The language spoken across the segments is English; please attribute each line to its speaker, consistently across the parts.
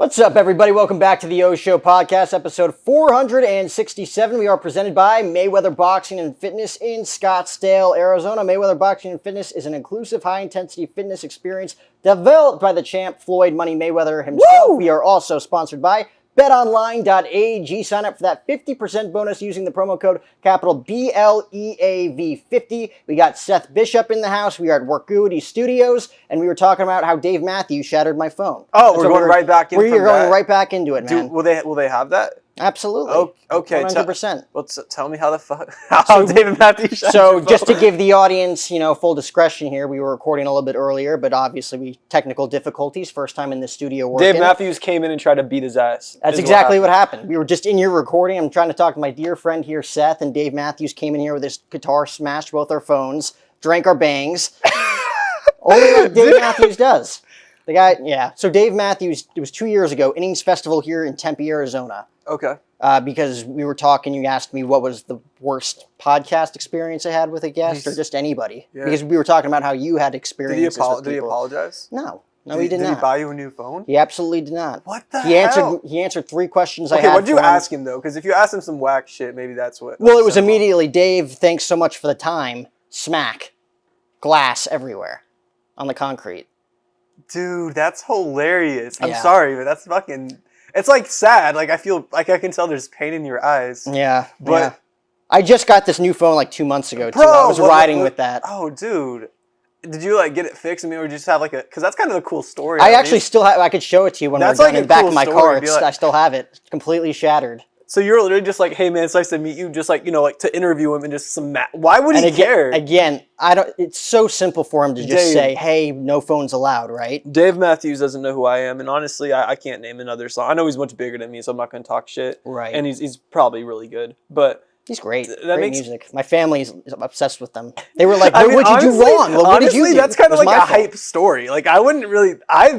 Speaker 1: What's up, everybody? Welcome back to the O Show Podcast, episode 467. We are presented by Mayweather Boxing and Fitness in Scottsdale, Arizona. Mayweather Boxing and Fitness is an inclusive, high-intensity fitness experience developed by the champ Floyd Money Mayweather himself. Woo! We are also sponsored by betonline.ag. Sign up for that 50% bonus using the promo code capital BLEAV50. We got Seth Bishop in the house. We are at Workuity Studios, and we were talking about how Dave Matthews shattered my phone.
Speaker 2: Oh, we're going right back into it.
Speaker 1: We're going right back into it, man.
Speaker 2: Will they have that?
Speaker 1: Absolutely.
Speaker 2: Oh, okay.
Speaker 1: 100%.
Speaker 2: Well, tell me how David Matthews shattered
Speaker 1: So
Speaker 2: your phone.
Speaker 1: just to give the audience, full discretion here, we were recording a little bit earlier, but obviously technical difficulties. First time in the studio working.
Speaker 2: Dave Matthews came in and tried to beat his ass.
Speaker 1: That's exactly what happened. We were just in here recording. I'm trying to talk to my dear friend here, Seth, and Dave Matthews came in here with his guitar, smashed both our phones, drank our bangs. Only like Dave Matthews does. The guy, yeah. So Dave Matthews, it was 2 years ago, Innings Festival here in Tempe, Arizona.
Speaker 2: Okay.
Speaker 1: Because we were talking, you asked me what was the worst podcast experience I had with a guest, or just anybody. Yeah. Because we were talking about how you had experiences with people.
Speaker 2: Did he apologize?
Speaker 1: No, he did not.
Speaker 2: Did he buy you a new phone?
Speaker 1: He absolutely did not.
Speaker 2: What the hell?
Speaker 1: He answered 3 questions I had.
Speaker 2: Okay, what did you ask him, though? Because if you asked him some whack shit, maybe that's what...
Speaker 1: Well, it was immediately, Dave, thanks so much for the time. Smack. Glass everywhere on the concrete.
Speaker 2: Dude, that's hilarious. I'm sorry, but that's fucking... It's like sad. Like I feel like I can tell there's pain in your eyes.
Speaker 1: Yeah,
Speaker 2: but
Speaker 1: yeah. I just got this new phone like 2 months ago too. I was riding with that.
Speaker 2: Oh, dude, did you like get it fixed? I mean, or just have like a? Because that's kind of a cool story.
Speaker 1: I actually still have. I could show it to you when we're done in the back of my car. I still have it. It's completely shattered.
Speaker 2: So you're literally just like, hey man, it's nice to meet you. Just like like to interview him and just some. Why would he care?
Speaker 1: Again, I don't. It's so simple for him to just say, "Hey, no phones allowed," right?
Speaker 2: Dave Matthews doesn't know who I am, and honestly, I can't name another song. I know he's much bigger than me, so I'm not going to talk shit.
Speaker 1: Right.
Speaker 2: And he's probably really good, but.
Speaker 1: He's great. Great music. My family's obsessed with them. They were like, "What did you do wrong?
Speaker 2: Well,
Speaker 1: what did you do?"
Speaker 2: That's kind of like a hype story. Like I wouldn't really. I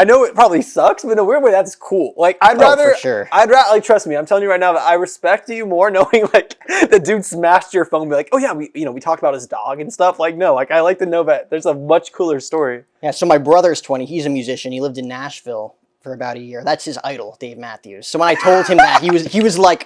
Speaker 2: know it probably sucks, but in a weird way, that's cool. Like I'd rather.
Speaker 1: For sure.
Speaker 2: I'd rather. Like trust me, I'm telling you right now that I respect you more knowing like the dude smashed your phone. Be like, oh yeah, we talked about his dog and stuff. Like no, like I like to know that there's a much cooler story.
Speaker 1: Yeah. So my brother's 20. He's a musician. He lived in Nashville for about a year. That's his idol, Dave Matthews. So when I told him that, he was like,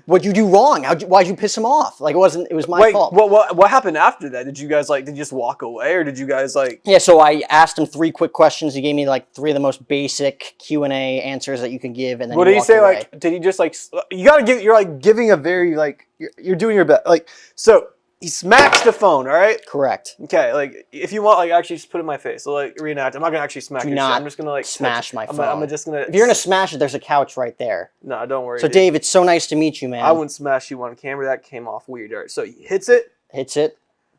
Speaker 1: "What'd you do wrong? Why'd you piss him off? Like it was my fault."
Speaker 2: What happened after that? Did you guys did you just walk away, or did you guys like?
Speaker 1: Yeah, so I asked him 3 quick questions. He gave me like 3 of the most basic Q&A answers that you can give, and then
Speaker 2: what did he say? Away. Like, did he just like? You gotta give. You're like giving a very like. You're doing your best. Like so. He smacks the phone, all right?
Speaker 1: Correct.
Speaker 2: Okay, like if you want, like actually just put it in my face. So like reenact. I'm not gonna actually smack your shit. I'm just gonna like
Speaker 1: smash my phone.
Speaker 2: I'm just gonna.
Speaker 1: If you're gonna smash it, there's a couch right there.
Speaker 2: No, don't worry.
Speaker 1: So Dave, it's so nice to meet you, man.
Speaker 2: I wouldn't smash you on camera. That came off weird. All right, so he hits it.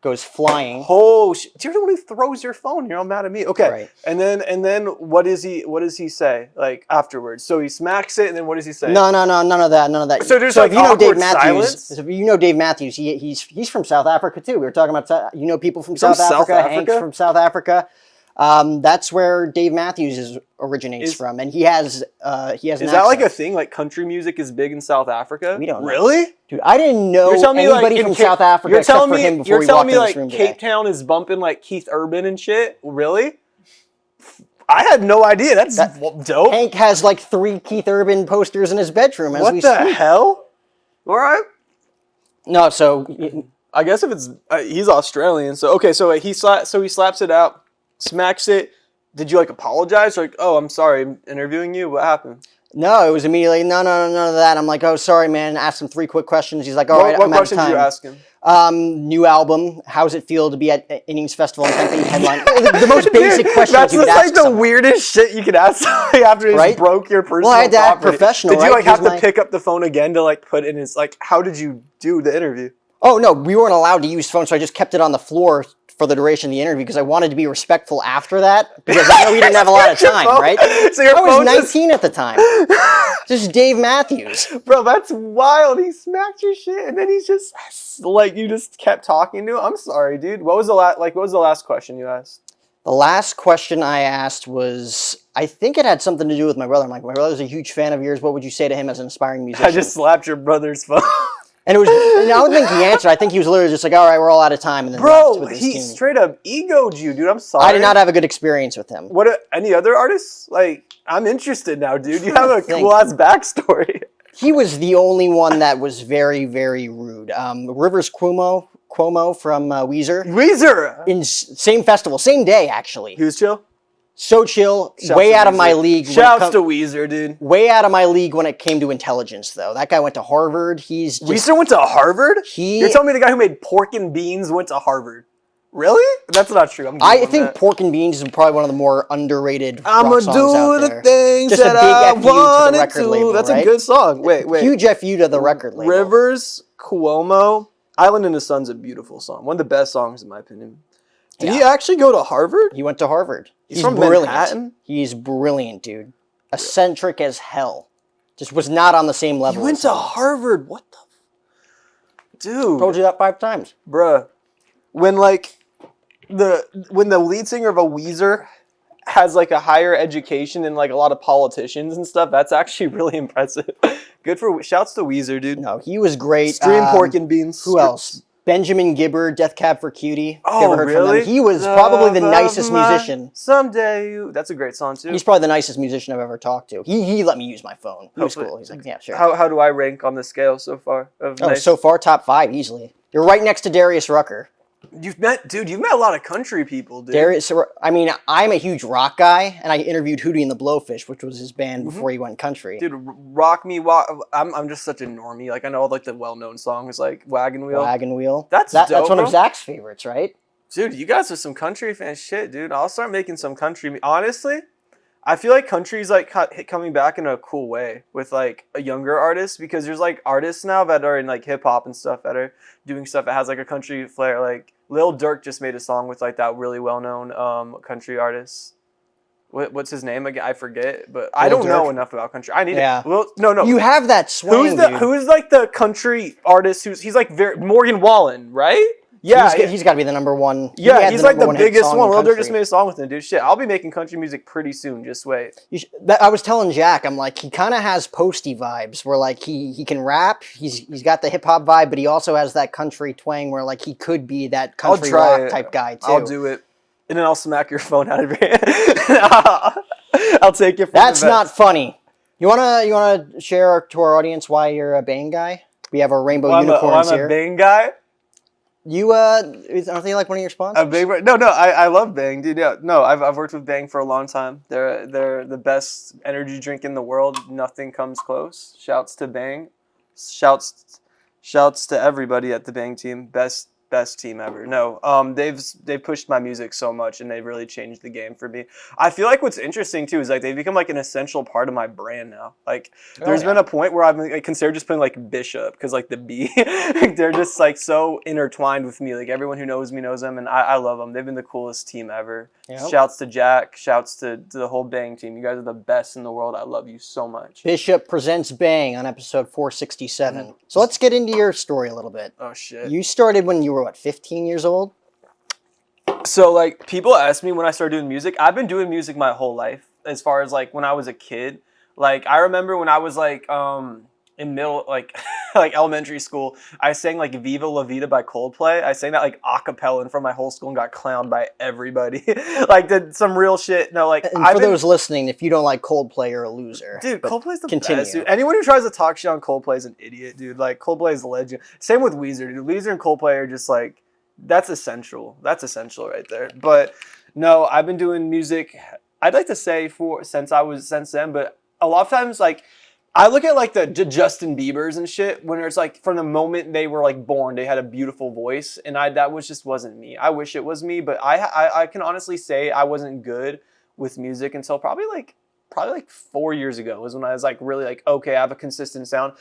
Speaker 1: Goes flying.
Speaker 2: Oh shit! You're the one who throws your phone. You're all mad at me. Okay.
Speaker 1: Right.
Speaker 2: And then what does he say like afterwards? So he smacks it, and then what does he say?
Speaker 1: No, none of that.
Speaker 2: So there's like
Speaker 1: Dave Matthews.
Speaker 2: silence?
Speaker 1: If you know Dave Matthews, he's from South Africa too. We were talking about people from South Africa. Hank's from South Africa. That's where Dave Matthews originates from, and he has an
Speaker 2: Is that like a thing? Like country music is big in South Africa?
Speaker 1: We don't know.
Speaker 2: Really?
Speaker 1: Dude, I didn't know anybody from South Africa except for him before we walked in this room today.
Speaker 2: Cape Town is bumping like Keith Urban and shit? Really? I had no idea. That's dope.
Speaker 1: Hank has like 3 Keith Urban posters in his bedroom as we speak.
Speaker 2: What the hell? All right.
Speaker 1: No, so
Speaker 2: I guess if it's he's Australian, so okay. So he slaps it out, smacks it. Did you like apologize? Like, oh, I'm sorry, I'm interviewing you. What happened?
Speaker 1: No, it was immediately none of that. I'm like, oh, sorry, man. Asked him 3 quick questions. He's like, all right, I'm out of time. What questions did you ask him? New album. How's it feel to be at Innings Festival in Tempe headline? The most basic question you could ask
Speaker 2: the weirdest shit you could ask somebody after he broke your personal property.
Speaker 1: Well, I had to act professional.
Speaker 2: Did you like have to pick up the phone again to like put in his like? How did you do the interview?
Speaker 1: Oh no, we weren't allowed to use phones, so I just kept it on the floor for the duration of the interview because I wanted to be respectful after that because I know we didn't have a lot of time, right?
Speaker 2: So I
Speaker 1: was 19 at the time. Just Dave Matthews.
Speaker 2: Bro, that's wild. He smacked your shit and then he's just like you just kept talking to him. I'm sorry, dude. What was the last question you asked?
Speaker 1: The last question I asked was, I think it had something to do with my brother. I'm like, my brother's a huge fan of yours. What would you say to him as an aspiring musician?
Speaker 2: I just slapped your brother's phone.
Speaker 1: And it was, and I don't think he answered. I think he was literally just like, all right, we're all out of time. And then
Speaker 2: Bro,
Speaker 1: left with his
Speaker 2: he
Speaker 1: team.
Speaker 2: straight up egoed you, dude. I'm sorry.
Speaker 1: I did not have a good experience with him.
Speaker 2: Any other artists? Like, I'm interested now, dude. You have a
Speaker 1: think.
Speaker 2: cool ass backstory.
Speaker 1: He was the only one that was very, very rude. Rivers Cuomo from Weezer.
Speaker 2: Weezer!
Speaker 1: Same festival, same day, actually.
Speaker 2: He was chill?
Speaker 1: So chill,
Speaker 2: Shouts
Speaker 1: way
Speaker 2: to
Speaker 1: out of
Speaker 2: Weezer.
Speaker 1: my league.
Speaker 2: Shouts to Weezer, dude.
Speaker 1: Way out of my league when it came to intelligence, though. That guy went to Harvard.
Speaker 2: Weezer went to Harvard? You're telling me the guy who made Pork and Beans went to Harvard? Really? That's not true.
Speaker 1: I think Pork and Beans is probably one of the more underrated
Speaker 2: I'ma
Speaker 1: rock songs out
Speaker 2: do
Speaker 1: there.
Speaker 2: the things
Speaker 1: Just
Speaker 2: that
Speaker 1: a big
Speaker 2: I
Speaker 1: F you to the
Speaker 2: wanted
Speaker 1: record
Speaker 2: to.
Speaker 1: label,
Speaker 2: That's
Speaker 1: right?
Speaker 2: a good song. Wait.
Speaker 1: Huge F you to the record label.
Speaker 2: Rivers Cuomo. Island in the Sun's a beautiful song. One of the best songs, in my opinion. Did he actually go to Harvard?
Speaker 1: He went to Harvard.
Speaker 2: He's from
Speaker 1: brilliant.
Speaker 2: Manhattan?
Speaker 1: He's brilliant, dude. Eccentric as hell. Just was not on the same level.
Speaker 2: He went to Harvard. What the? Dude.
Speaker 1: Told you that 5 times.
Speaker 2: Bruh. When the lead singer of a Weezer has like a higher education than like a lot of politicians and stuff, that's actually really impressive. Shouts to Weezer, dude.
Speaker 1: No, he was great.
Speaker 2: Stream Pork and Beans.
Speaker 1: Who else? Benjamin Gibbard, Death Cab for Cutie.
Speaker 2: Oh,
Speaker 1: you ever heard
Speaker 2: really?
Speaker 1: From them? He was probably the nicest musician.
Speaker 2: Someday you. That's a great song too.
Speaker 1: He's probably the nicest musician I've ever talked to. He let me use my phone. He was cool. He's like, yeah, sure.
Speaker 2: How do I rank on the scale so far?
Speaker 1: So far, top 5 easily. You're right next to Darius Rucker.
Speaker 2: You've met a lot of country people, dude.
Speaker 1: Darius, I mean, I'm a huge rock guy, and I interviewed Hootie and the Blowfish, which was his band before he went country.
Speaker 2: Dude, Rock Me Walk. I'm just such a normie. Like I know all like the well-known songs like Wagon Wheel.
Speaker 1: Wagon Wheel.
Speaker 2: That's
Speaker 1: that's
Speaker 2: dope,
Speaker 1: one of
Speaker 2: bro.
Speaker 1: Zach's favorites, right?
Speaker 2: Dude, you guys are some country fan shit, dude. I'll start making some country. Honestly, I feel like country's like coming back in a cool way with like a younger artist because there's like artists now that are in like hip hop and stuff that are doing stuff that has like a country flair. Like Lil Durk just made a song with like that really well-known country artist. What's his name again? I forget, but I don't know enough about country. I need it. No.
Speaker 1: You have that swing,
Speaker 2: Who's like the country artist? He's like Morgan Wallen, right? Yeah,
Speaker 1: he's got to be the number one.
Speaker 2: Yeah, he's like the biggest one. Lil Durk just made a song with him, dude. Shit, I'll be making country music pretty soon. Just wait.
Speaker 1: I was telling Jack, I'm like, he kind of has Posty vibes, where like he can rap. He's got the hip hop vibe, but he also has that country twang, where like he could be that country rock type guy too.
Speaker 2: I'll do it, and then I'll smack your phone out of your hand. I'll take it.
Speaker 1: That's not funny. You wanna share to our audience why you're a Bang guy? We have our rainbow unicorns here.
Speaker 2: I'm a Bang guy.
Speaker 1: You aren't they like one of your sponsors?
Speaker 2: No, I love Bang, dude. Yeah, no, I've worked with Bang for a long time. They're the best energy drink in the world. Nothing comes close. Shouts to Bang. Shouts to everybody at the Bang team. Best team ever. No, they've pushed my music so much and they've really changed the game for me. I feel like what's interesting too is like they've become like an essential part of my brand now. Like there's been a point where I've considered just putting like Bishop because like the B, they're just like so intertwined with me. Like everyone who knows me knows them and I love them. They've been the coolest team ever. Yep. Shouts to Jack. Shouts to the whole Bang team. You guys are the best in the world. I love you so much.
Speaker 1: Bishop presents Bang on episode 467. Mm-hmm. So let's get into your story a little bit.
Speaker 2: Oh shit.
Speaker 1: You started when you were what, 15 years old?
Speaker 2: So like people ask me when I started doing music. I've been doing music my whole life. As far as like when I was a kid. Like I remember when I was like in middle like like elementary school, I sang like Viva La Vida by Coldplay. I sang that like a cappella in front of my whole school and got clowned by everybody. Like did some real shit. No, like
Speaker 1: and for those listening, if you don't like Coldplay, you're a loser.
Speaker 2: Dude, Coldplay's the best, dude. Anyone who tries to talk shit on Coldplay is an idiot, dude. Like Coldplay is a legend. Same with Weezer, dude. Weezer and Coldplay are just like that's essential. That's essential right there. But no, I've been doing music I'd like to say since then, but a lot of times like I look at like the Justin Biebers and shit when it's like from the moment they were like born, they had a beautiful voice, and that wasn't me. I wish it was me, but I can honestly say I wasn't good with music until probably like 4 years ago was when I was like really like, okay, I have a consistent sound.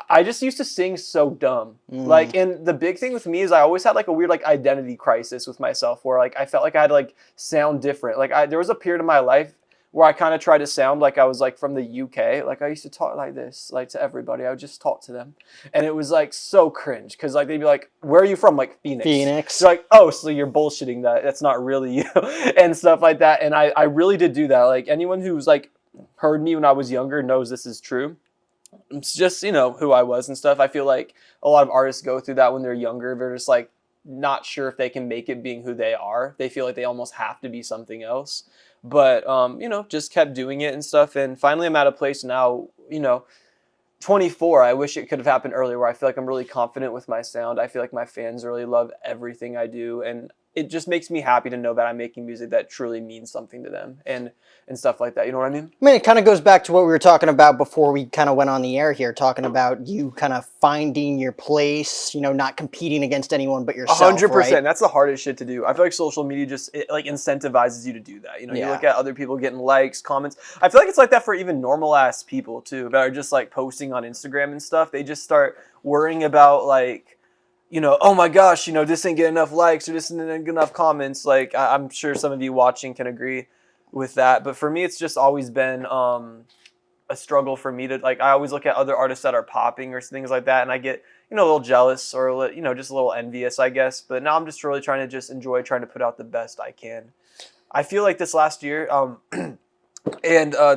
Speaker 2: I just used to sing so dumb. Like, and the big thing with me is I always had like a weird like identity crisis with myself where like I felt like I had to like sound different. Like there was a period of my life where I kind of tried to sound like I was like from the UK. Like I used to talk like this, like to everybody. I would just talk to them. And it was like so cringe because like they'd be like, where are you from? Like Phoenix. They're like, oh, so you're bullshitting that. That's not really you and stuff like that. And I really did do that. Like anyone who's like heard me when I was younger knows this is true. it's just, who I was and stuff. I feel like a lot of artists go through that when they're younger. They're just like not sure if they can make it being who they are. They feel like they almost have to be something else. But, just kept doing it and stuff. And finally I'm at a place now, 24, I wish it could have happened earlier, where I feel like I'm really confident with my sound. I feel like my fans really love everything I do. And it just makes me happy to know that I'm making music that truly means something to them and stuff like that. You know what I mean?
Speaker 1: I mean, it kind of goes back to what we were talking about before we kind of went on the air here, talking about you kind of finding your place, not competing against anyone but yourself.
Speaker 2: 100%.
Speaker 1: Right?
Speaker 2: That's the hardest shit to do. I feel like social media just incentivizes you to do that. You look at other people getting likes, comments. I feel like it's like that for even normal ass people too, that are just like posting on Instagram and stuff. They just start worrying about like, oh my gosh, this ain't getting enough likes or this ain't getting enough comments. Like I'm sure some of you watching can agree with that. But for me, it's just always been a struggle for me to, like, I always look at other artists that are popping or things like that, and I get, a little jealous or, just a little envious, I guess. But now I'm just really trying to just enjoy trying to put out the best I can. I feel like this last year, and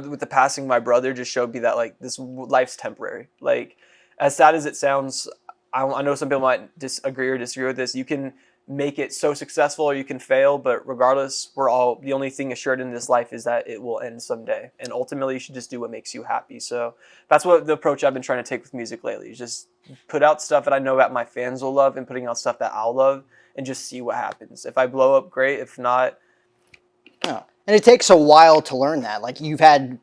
Speaker 2: with the passing of my brother, just showed me that, like, this life's temporary. Like, as sad as it sounds, I know some people might disagree or disagree with this. You can make it so successful or you can fail, but regardless, the only thing assured in this life is that it will end someday. And ultimately, you should just do what makes you happy. So that's what the approach I've been trying to take with music lately, is just put out stuff that I know that my fans will love and putting out stuff that I'll love and just see what happens. If I blow up, great. If not.
Speaker 1: Yeah. And it takes a while to learn that. Like you said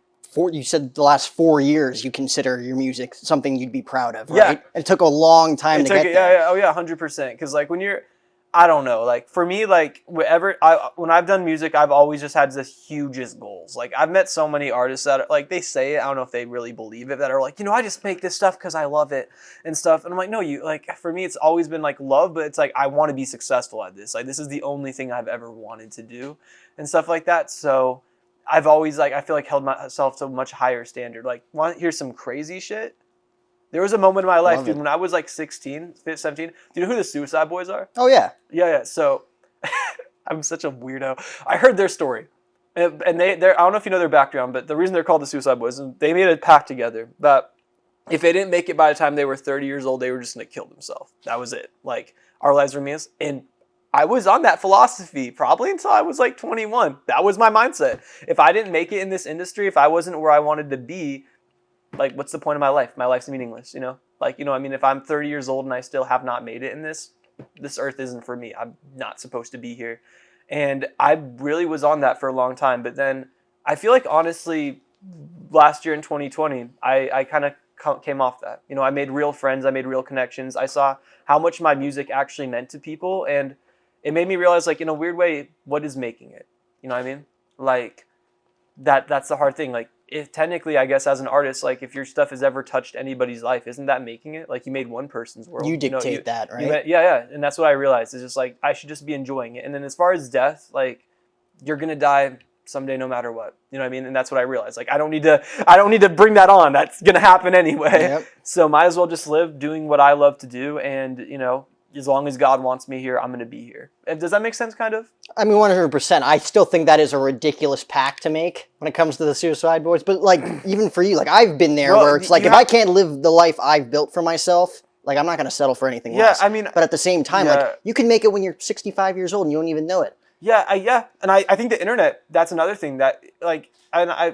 Speaker 1: the last 4 years you consider your music something you'd be proud of, right?
Speaker 2: Yeah.
Speaker 1: It took a long time to get there.
Speaker 2: Yeah. Oh yeah, 100%. Because like I don't know, like for me, like when I've done music, I've always just had this hugest goals. Like I've met so many artists that are, like, they say it, I don't know if they really believe it, that are like, I just make this stuff because I love it and stuff. And I'm like, no, for me, it's always been like love, but it's like, I want to be successful at this. Like this is the only thing I've ever wanted to do and stuff like that. So I've always, like, I feel like held myself to a much higher standard. Like, want to hear some crazy shit? There was a moment in my life, dude, when I was like 16, 17. Do you know who the Suicide Boys are?
Speaker 1: Oh, yeah.
Speaker 2: Yeah. So I'm such a weirdo. I heard their story. And I don't know if you know their background, but the reason they're called the Suicide Boys is they made a pact together that if they didn't make it by the time they were 30 years old, they were just going to kill themselves. That was it. Like, our lives were meaningless. And I was on that philosophy probably until I was like 21. That was my mindset. If I didn't make it in this industry, if I wasn't where I wanted to be, like, what's the point of my life? My life's meaningless, Like, I mean, if I'm 30 years old and I still have not made it in this earth isn't for me. I'm not supposed to be here. And I really was on that for a long time. But then I feel like, honestly, last year in 2020, I kind of came off that. I made real friends. I made real connections. I saw how much my music actually meant to people. And it made me realize, like, in a weird way, what is making it? You know what I mean? Like, that's the hard thing. Like, if technically, I guess, as an artist, like, if your stuff has ever touched anybody's life, isn't that making it? Like, you made one person's world.
Speaker 1: You dictate that, right?
Speaker 2: Yeah. And that's what I realized. It's just like, I should just be enjoying it. And then as far as death, like, you're going to die someday no matter what. You know what I mean? And that's what I realized. Like, I don't need to bring that on. That's going to happen anyway.
Speaker 1: Yep.
Speaker 2: So might as well just live doing what I love to do. And, as long as God wants me here, I'm going to be here. And does that make sense, kind of?
Speaker 1: I mean, 100%. I still think that is a ridiculous pact to make when it comes to the Suicide Boys. But, like, even for you, like, I've been there where it's like, if I can't live the life I've built for myself, like, I'm not going to settle for anything less.
Speaker 2: I mean...
Speaker 1: But at the same time, like, you can make it when you're 65 years old and you don't even know it.
Speaker 2: Yeah. And I think the internet, that's another thing that, like,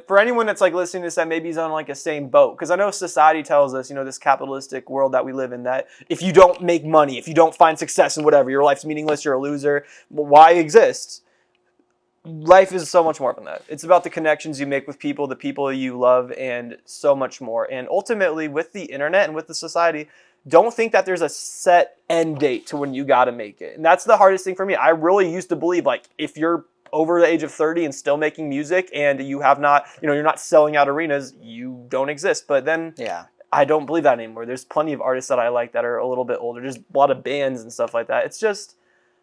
Speaker 2: for anyone that's, like, listening to this that maybe is on, like, a same boat, because I know society tells us, this capitalistic world that we live in, that if you don't make money, if you don't find success in whatever, your life's meaningless, you're a loser. Why exist? Life is so much more than that. It's about the connections you make with people, the people you love, and so much more. And ultimately, with the internet and with the society, don't think that there's a set end date to when you got to make it. And that's the hardest thing for me. I really used to believe, like, if you're over the age of 30 and still making music and you have not, you're not selling out arenas, you don't exist. But then I don't believe that anymore. There's plenty of artists that I like that are a little bit older. There's a lot of bands and stuff like that. It's just,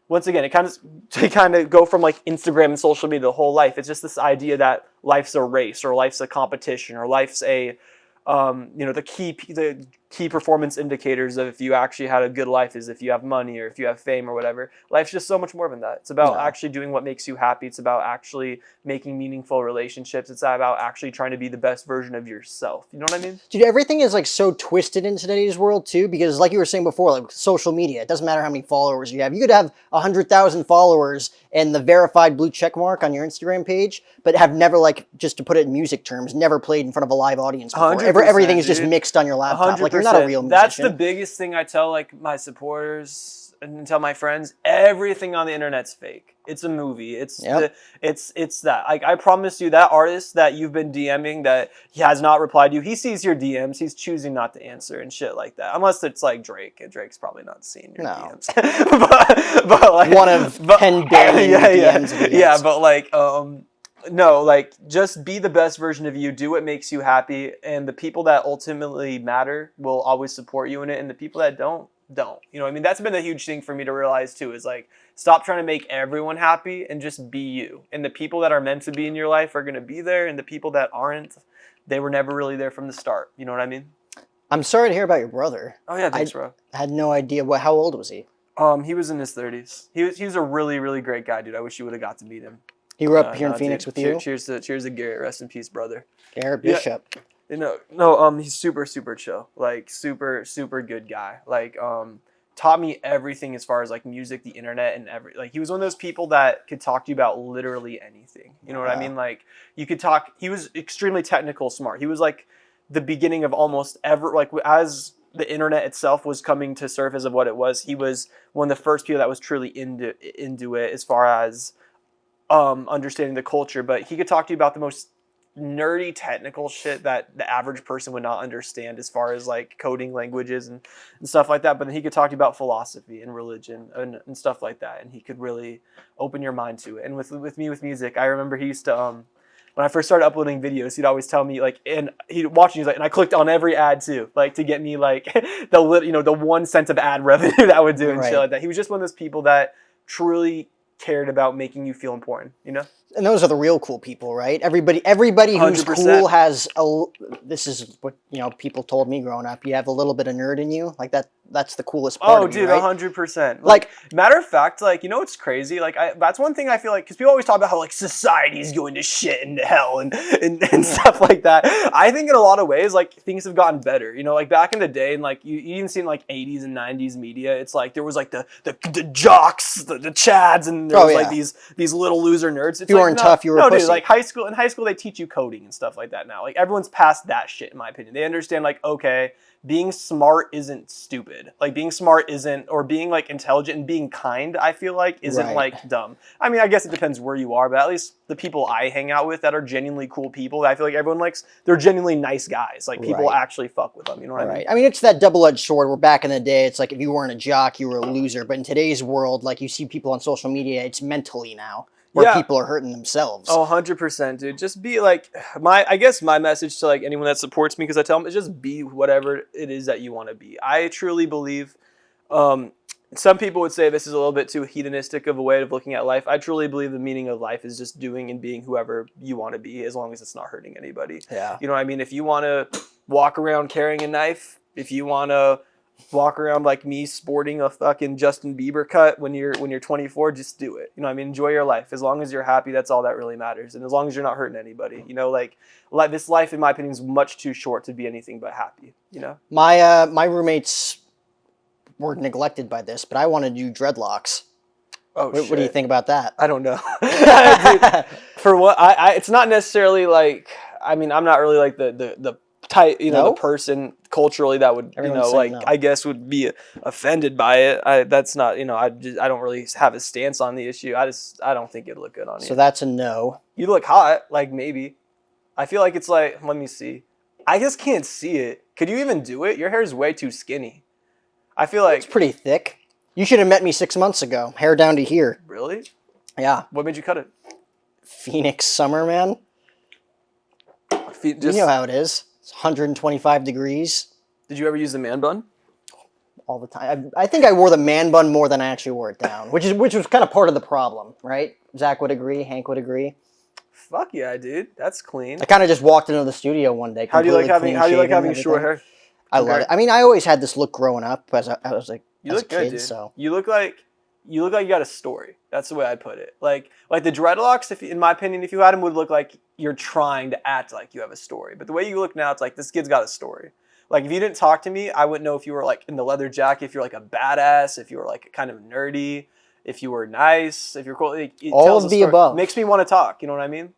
Speaker 2: once again, to kind of go from, like, Instagram and social media the whole life. It's just this idea that life's a race or life's a competition or life's a the key performance indicators of if you actually had a good life is if you have money or if you have fame or whatever. Life's just so much more than that. It's about actually doing what makes you happy. It's about actually making meaningful relationships. It's about actually trying to be the best version of yourself. You know what I mean?
Speaker 1: Dude, everything is like so twisted in today's world too, because like you were saying before, like social media, it doesn't matter how many followers you have. You could have 100,000 followers and the verified blue check mark on your Instagram page, but have never, like, just to put it in music terms, never played in front of a live audience before. Everything is just mixed on your laptop. 100%. Like, you're not a real musician.
Speaker 2: That's the biggest thing I tell like my supporters and tell my friends. Everything on the internet's fake. It's a movie. It's that. Like, I promise you, that artist that you've been DMing that he has not replied to you, he sees your DMs. He's choosing not to answer and shit like that. Unless it's like Drake, and Drake's probably not seeing your DMs. but like,
Speaker 1: one of 10 billion DMs.
Speaker 2: Yeah, but like, no, like, just be the best version of you. Do what makes you happy, and the people that ultimately matter will always support you in it, and the people that don't. You know what I mean? That's been a huge thing for me to realize too, is like, stop trying to make everyone happy and just be you. And the people that are meant to be in your life are going to be there, and the people that aren't, they were never really there from the start. You know what I mean?
Speaker 1: I'm sorry to hear about your brother.
Speaker 2: Oh yeah, thanks, bro.
Speaker 1: I had no idea. How old was he?
Speaker 2: He was in his 30s. He was a really, really great guy, dude. I wish you would have got to meet him.
Speaker 1: He grew up here in Phoenix with you?
Speaker 2: Cheers to Garrett. Rest in peace, brother.
Speaker 1: Garrett Bishop.
Speaker 2: Yeah. No, he's super, super chill. Like, super, super good guy. Like, taught me everything as far as like music, the internet, and like, he was one of those people that could talk to you about literally anything. You know what I mean? Like, you could talk. He was extremely technical, smart. He was like the beginning of almost like, as the internet itself was coming to surface of what it was, he was one of the first people that was truly into it as far as understanding the culture. But he could talk to you about the most nerdy technical shit that the average person would not understand, as far as like coding languages and stuff like that. But then he could talk to you about philosophy and religion and stuff like that, and he could really open your mind to it. And with music, I remember he used to when I first started uploading videos, he'd always tell me, like, and he'd watch, he's like, and I clicked on every ad too, like, to get me like the 1 cent of ad revenue that I would do and shit like that. He was just one of those people that truly cared about making you feel important, you know?
Speaker 1: And those are the real cool people, right? Everybody who's
Speaker 2: 100%.
Speaker 1: cool has this is what, people told me growing up. You have a little bit of nerd in you. Like, that's the coolest part of you, right?
Speaker 2: 100%. Like, matter of fact, like, what's crazy? Like, that's one thing I feel like, because people always talk about how, like, society's going to shit and hell and stuff like that. I think in a lot of ways, like, things have gotten better. Like, back in the day, and like, you even see in like 80s and 90s media, it's like there was like the jocks, the chads, and there was like these little loser nerds. It's
Speaker 1: weren't tough, you were a pussy.
Speaker 2: Dude, like, in high school they teach you coding and stuff like that now. Like, everyone's past that shit, in my opinion. They understand, like, okay, being smart isn't stupid. Like, being smart isn't, or being like intelligent and being kind, I feel like, isn't like dumb. I mean, I guess it depends where you are, but at least the people I hang out with that are genuinely cool people, I feel like everyone likes, they're genuinely nice guys. Like, people actually fuck with them, you know what I mean?
Speaker 1: I mean, it's that double-edged sword where back in the day, it's like, if you weren't a jock, you were a loser. But in today's world, like, you see people on social media, it's mentally now, where people are hurting themselves.
Speaker 2: Oh, 100%, dude. Just be like, I guess my message to like anyone that supports me, because I tell them, is just be whatever it is that you want to be. I truly believe, some people would say this is a little bit too hedonistic of a way of looking at life. I truly believe the meaning of life is just doing and being whoever you want to be, as long as it's not hurting anybody.
Speaker 1: Yeah.
Speaker 2: You know what I mean? If you want to walk around carrying a knife, if you want to walk around like me sporting a fucking Justin Bieber cut when you're 24, just do it. You know what I mean? Enjoy your life. As long as you're happy, that's all that really matters. And as long as you're not hurting anybody, like this life, in my opinion, is much too short to be anything but happy,
Speaker 1: My roommates were neglected by this, but I want to do dreadlocks.
Speaker 2: Oh,
Speaker 1: what do you think about that?
Speaker 2: I don't know. Dude, for what it's not necessarily like, I mean, I'm not really like the type, the person culturally that would, I guess would be offended by it. That's not, I don't really have a stance on the issue. I don't think it'd look good on you.
Speaker 1: So that's a no.
Speaker 2: You look hot, like, maybe. I feel like it's like, let me see. I just can't see it. Could you even do it? Your hair is way too skinny. I feel like
Speaker 1: it's pretty thick. You should have met me 6 months ago. Hair down to here.
Speaker 2: Really?
Speaker 1: Yeah.
Speaker 2: What made you cut it?
Speaker 1: Phoenix summer, man. You know how it is. It's 125 degrees.
Speaker 2: Did you ever use the man bun?
Speaker 1: All the time. I think I wore the man bun more than I actually wore it down, which was kind of part of the problem, right? Zach would agree. Hank would agree.
Speaker 2: Fuck yeah, dude. That's clean.
Speaker 1: I kind of just walked into the studio one day.
Speaker 2: How do you like having short hair?
Speaker 1: I love it. I mean, I always had this look growing up as I was like
Speaker 2: You look
Speaker 1: a kid,
Speaker 2: good, dude.
Speaker 1: so
Speaker 2: You look like you got a story. That's the way I'd put it. Like the dreadlocks, in my opinion, if you had them, would look like you're trying to act like you have a story. But the way you look now, it's like this kid's got a story. Like if you didn't talk to me, I wouldn't know if you were like in the leather jacket, if you're like a badass, if you were like kind of nerdy, if you were nice, if you're cool. It
Speaker 1: all of the above
Speaker 2: makes me want to talk. You know what I mean?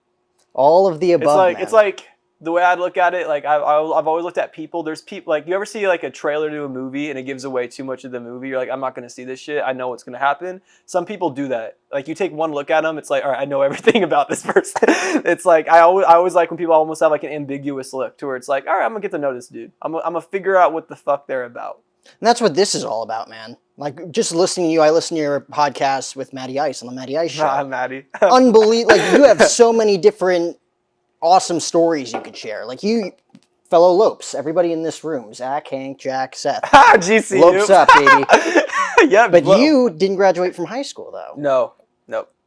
Speaker 1: All of the above.
Speaker 2: It's like the way I'd look at it. Like I've always looked at people. There's people like you ever see like a trailer to a movie and it gives away too much of the movie. You're like, I'm not gonna see this shit. I know what's gonna happen. Some people do that. Like you take one look at them, it's like, all right, I know everything about this person. It's like I always like when people almost have like an ambiguous look to where it's like, all right, I'm gonna get to know this dude. I'm gonna figure out what the fuck they're about.
Speaker 1: And that's what this is all about, man. Like just listening to you, I listen to your podcast with Matty Ice on the Matty Ice show.
Speaker 2: Matty.
Speaker 1: Unbelievable. Like you have so many different awesome stories you could share. Like you, fellow Lopes, everybody in this room, Zach, Hank, Jack, Seth.
Speaker 2: GC.
Speaker 1: Lopes up, baby.
Speaker 2: Yeah,
Speaker 1: but you didn't graduate from high school, though.
Speaker 2: No.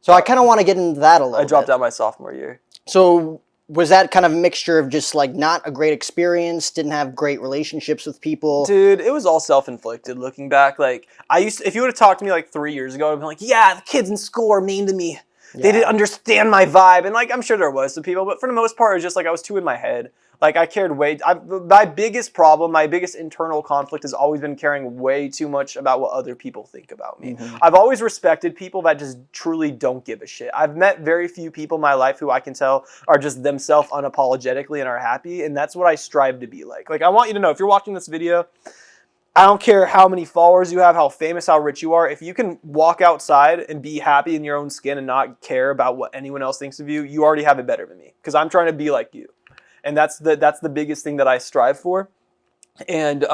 Speaker 1: So I kind of want to get into that a little bit.
Speaker 2: I dropped out my sophomore year.
Speaker 1: So was that kind of a mixture of just like not a great experience, didn't have great relationships with people?
Speaker 2: Dude, it was all self-inflicted looking back. Like if you would have talked to me like 3 years ago, I'd be like, yeah, the kids in school are mean to me. Yeah. They didn't understand my vibe. And like, I'm sure there was some people, but for the most part, it was just like I was too in my head. Like I cared my biggest problem, my biggest internal conflict has always been caring way too much about what other people think about me. Mm-hmm. I've always respected people that just truly don't give a shit. I've met very few people in my life who I can tell are just themselves unapologetically and are happy. And that's what I strive to be like. Like I want you to know, if you're watching this video, I don't care how many followers you have, how famous, how rich you are. If you can walk outside and be happy in your own skin and not care about what anyone else thinks of you, you already have it better than me. Because I'm trying to be like you. And that's the biggest thing that I strive for. And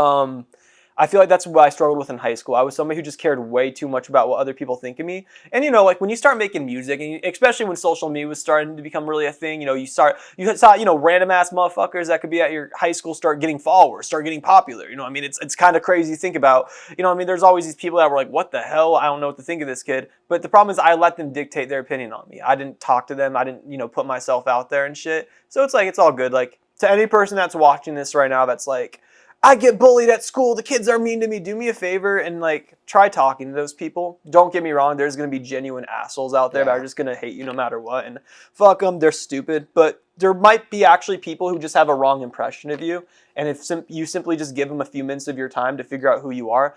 Speaker 2: I feel like that's what I struggled with in high school. I was somebody who just cared way too much about what other people think of me. And, you know, like when you start making music, and especially when social media was starting to become really a thing, you know, you saw, you know, random ass motherfuckers that could be at your high school start getting followers, start getting popular. You know, I mean, it's kind of crazy to think about. You know, I mean, there's always these people that were like, what the hell? I don't know what to think of this kid. But the problem is I let them dictate their opinion on me. I didn't talk to them. I didn't, you know, put myself out there and shit. So it's like, it's all good. Like to any person that's watching this right now that's like, I get bullied at school, the kids are mean to me, do me a favor and like try talking to those people. Don't get me wrong, there's going to be genuine assholes out there that are just going to hate you no matter what, and fuck them, they're stupid. But there might be actually people who just have a wrong impression of you, and if you simply just give them a few minutes of your time to figure out who you are,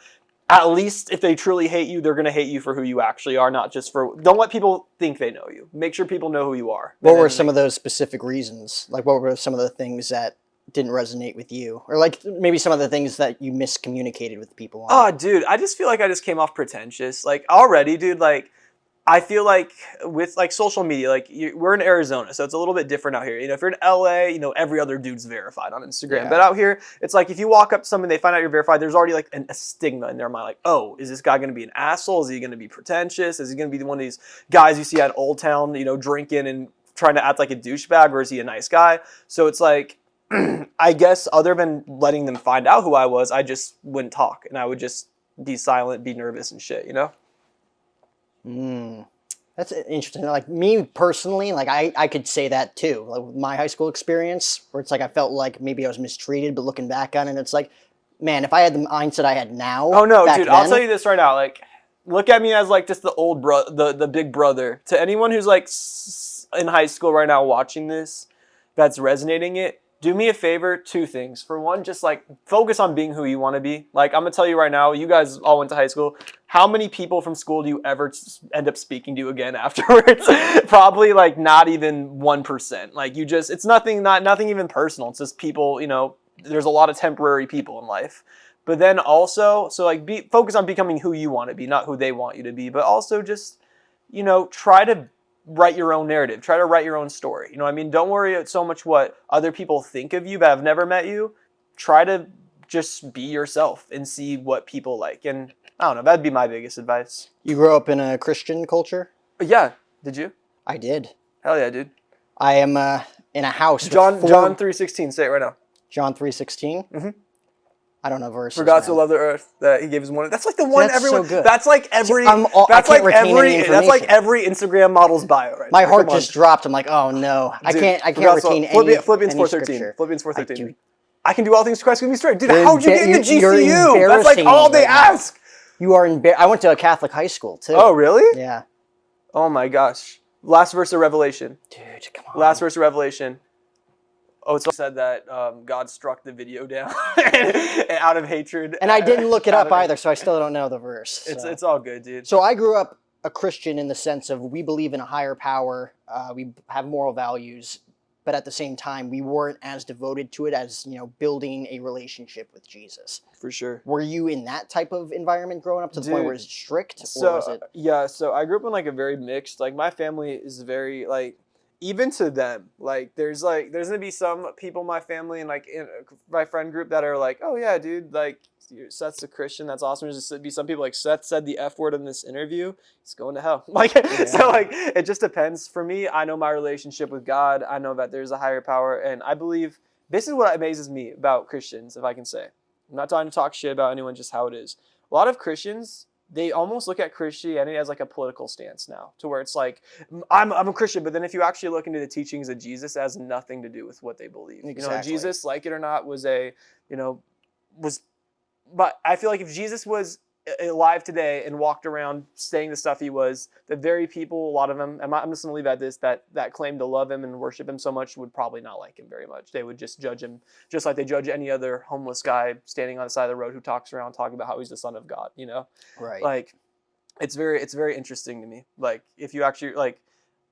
Speaker 2: at least if they truly hate you, they're going to hate you for who you actually are, not just for... Don't let people think they know you. Make sure people know who you are.
Speaker 1: What were some of those specific reasons? Like what were some of the things that didn't resonate with you, or like maybe some of the things that you miscommunicated with people on?
Speaker 2: Oh, dude, I just feel like I just came off pretentious. Like already, dude, like I feel like with like social media, like we're in Arizona, so it's a little bit different out here. You know, if you're in LA, you know, every other dude's verified on Instagram. Yeah. But out here, it's like if you walk up to someone, they find out you're verified, there's already like a stigma in their mind. Like, oh, is this guy going to be an asshole? Is he going to be pretentious? Is he going to be one of these guys you see at Old Town, you know, drinking and trying to act like a douchebag, or is he a nice guy? So it's like, I guess other than letting them find out who I was, I just wouldn't talk. And I would just be silent, be nervous and shit, you know?
Speaker 1: That's interesting. Like me personally, like I could say that too. Like with my high school experience, where it's like I felt like maybe I was mistreated, but looking back on it, it's like, man, if I had the mindset I had now.
Speaker 2: Oh no, dude, I'll tell you this right now. Like, look at me as like just the old the big brother. To anyone who's like in high school right now watching this, that's resonating it. Do me a favor, two things. For one, just like focus on being who you want to be. Like I'm gonna tell you right now, you guys all went to high school. How many people from school do you ever end up speaking to again afterwards? Probably like not even 1%. Like you just, it's nothing even personal. It's just people, you know, there's a lot of temporary people in life. But then also, so like focus on becoming who you want to be, not who they want you to be. But also just, you know, try to write your own narrative. Try to write your own story. You know what I mean? Don't worry so much what other people think of you that have never met you. Try to just be yourself and see what people like. And I don't know, that'd be my biggest advice.
Speaker 1: You grew up in a Christian culture?
Speaker 2: Yeah. Did you?
Speaker 1: I did.
Speaker 2: Hell yeah, dude.
Speaker 1: I am in a house.
Speaker 2: John 3:16. Say it right now.
Speaker 1: John 3:16?
Speaker 2: Mm-hmm.
Speaker 1: I don't know verses.
Speaker 2: For God so
Speaker 1: man.
Speaker 2: loved the earth that he gave his one. That's like the one
Speaker 1: That's
Speaker 2: everyone.
Speaker 1: so good.
Speaker 2: That's like every.
Speaker 1: I
Speaker 2: That's
Speaker 1: can't
Speaker 2: like
Speaker 1: retain any
Speaker 2: every. That's like
Speaker 1: information.
Speaker 2: every Instagram model's bio, right?
Speaker 1: My
Speaker 2: there.
Speaker 1: heart
Speaker 2: Come on.
Speaker 1: just dropped. I'm like, oh no, I
Speaker 2: Dude,
Speaker 1: can't
Speaker 2: for God
Speaker 1: retain
Speaker 2: so-
Speaker 1: any.
Speaker 2: Philippians
Speaker 1: any
Speaker 2: 4:13.
Speaker 1: scripture.
Speaker 2: Philippians 4:13.
Speaker 1: Dude,
Speaker 2: I can do all things through Christ who gives me strength. Dude,
Speaker 1: You're
Speaker 2: how'd you get into
Speaker 1: you're
Speaker 2: GCU? That's like
Speaker 1: embarrassing
Speaker 2: all
Speaker 1: me
Speaker 2: they
Speaker 1: right now.
Speaker 2: ask.
Speaker 1: You are I went to a Catholic high school too.
Speaker 2: Oh, really?
Speaker 1: Yeah.
Speaker 2: Oh my gosh. Last verse of Revelation.
Speaker 1: Dude, come on.
Speaker 2: Last verse of Revelation. Oh, it's said that God struck the video down out of hatred.
Speaker 1: And I didn't look it up either, so I still don't know the verse.
Speaker 2: It's all good, dude.
Speaker 1: So I grew up a Christian in the sense of we believe in a higher power, we have moral values, but at the same time, we weren't as devoted to it as, building a relationship with Jesus.
Speaker 2: For sure.
Speaker 1: Were you in that type of environment growing up to the point where it's strict?
Speaker 2: So,
Speaker 1: or was it...
Speaker 2: yeah, so I grew up in like a very mixed, like my family is very like, even to them, like there's gonna be some people in my family and like in my friend group that are like, oh yeah, dude, like Seth's a Christian, that's awesome. There's just be some people like Seth said the F word in this interview, he's going to hell. Like So like it just depends. For me, I know my relationship with God. I know that there's a higher power, and I believe this is what amazes me about Christians, if I can say. I'm not trying to talk shit about anyone, just how it is. A lot of Christians, they almost look at Christianity as like a political stance now, to where it's like, I'm a Christian, but then if you actually look into the teachings of Jesus, it has nothing to do with what they believe.
Speaker 1: Exactly.
Speaker 2: Jesus, like it or not, but I feel like if Jesus was alive today and walked around saying the stuff he was, the very people, a lot of them, I'm just going to leave at this, that claim to love him and worship him so much would probably not like him very much. They would just judge him just like they judge any other homeless guy standing on the side of the road who talks around talking about how he's the son of God,
Speaker 1: Right.
Speaker 2: Like, it's very interesting to me. Like, if you actually, like,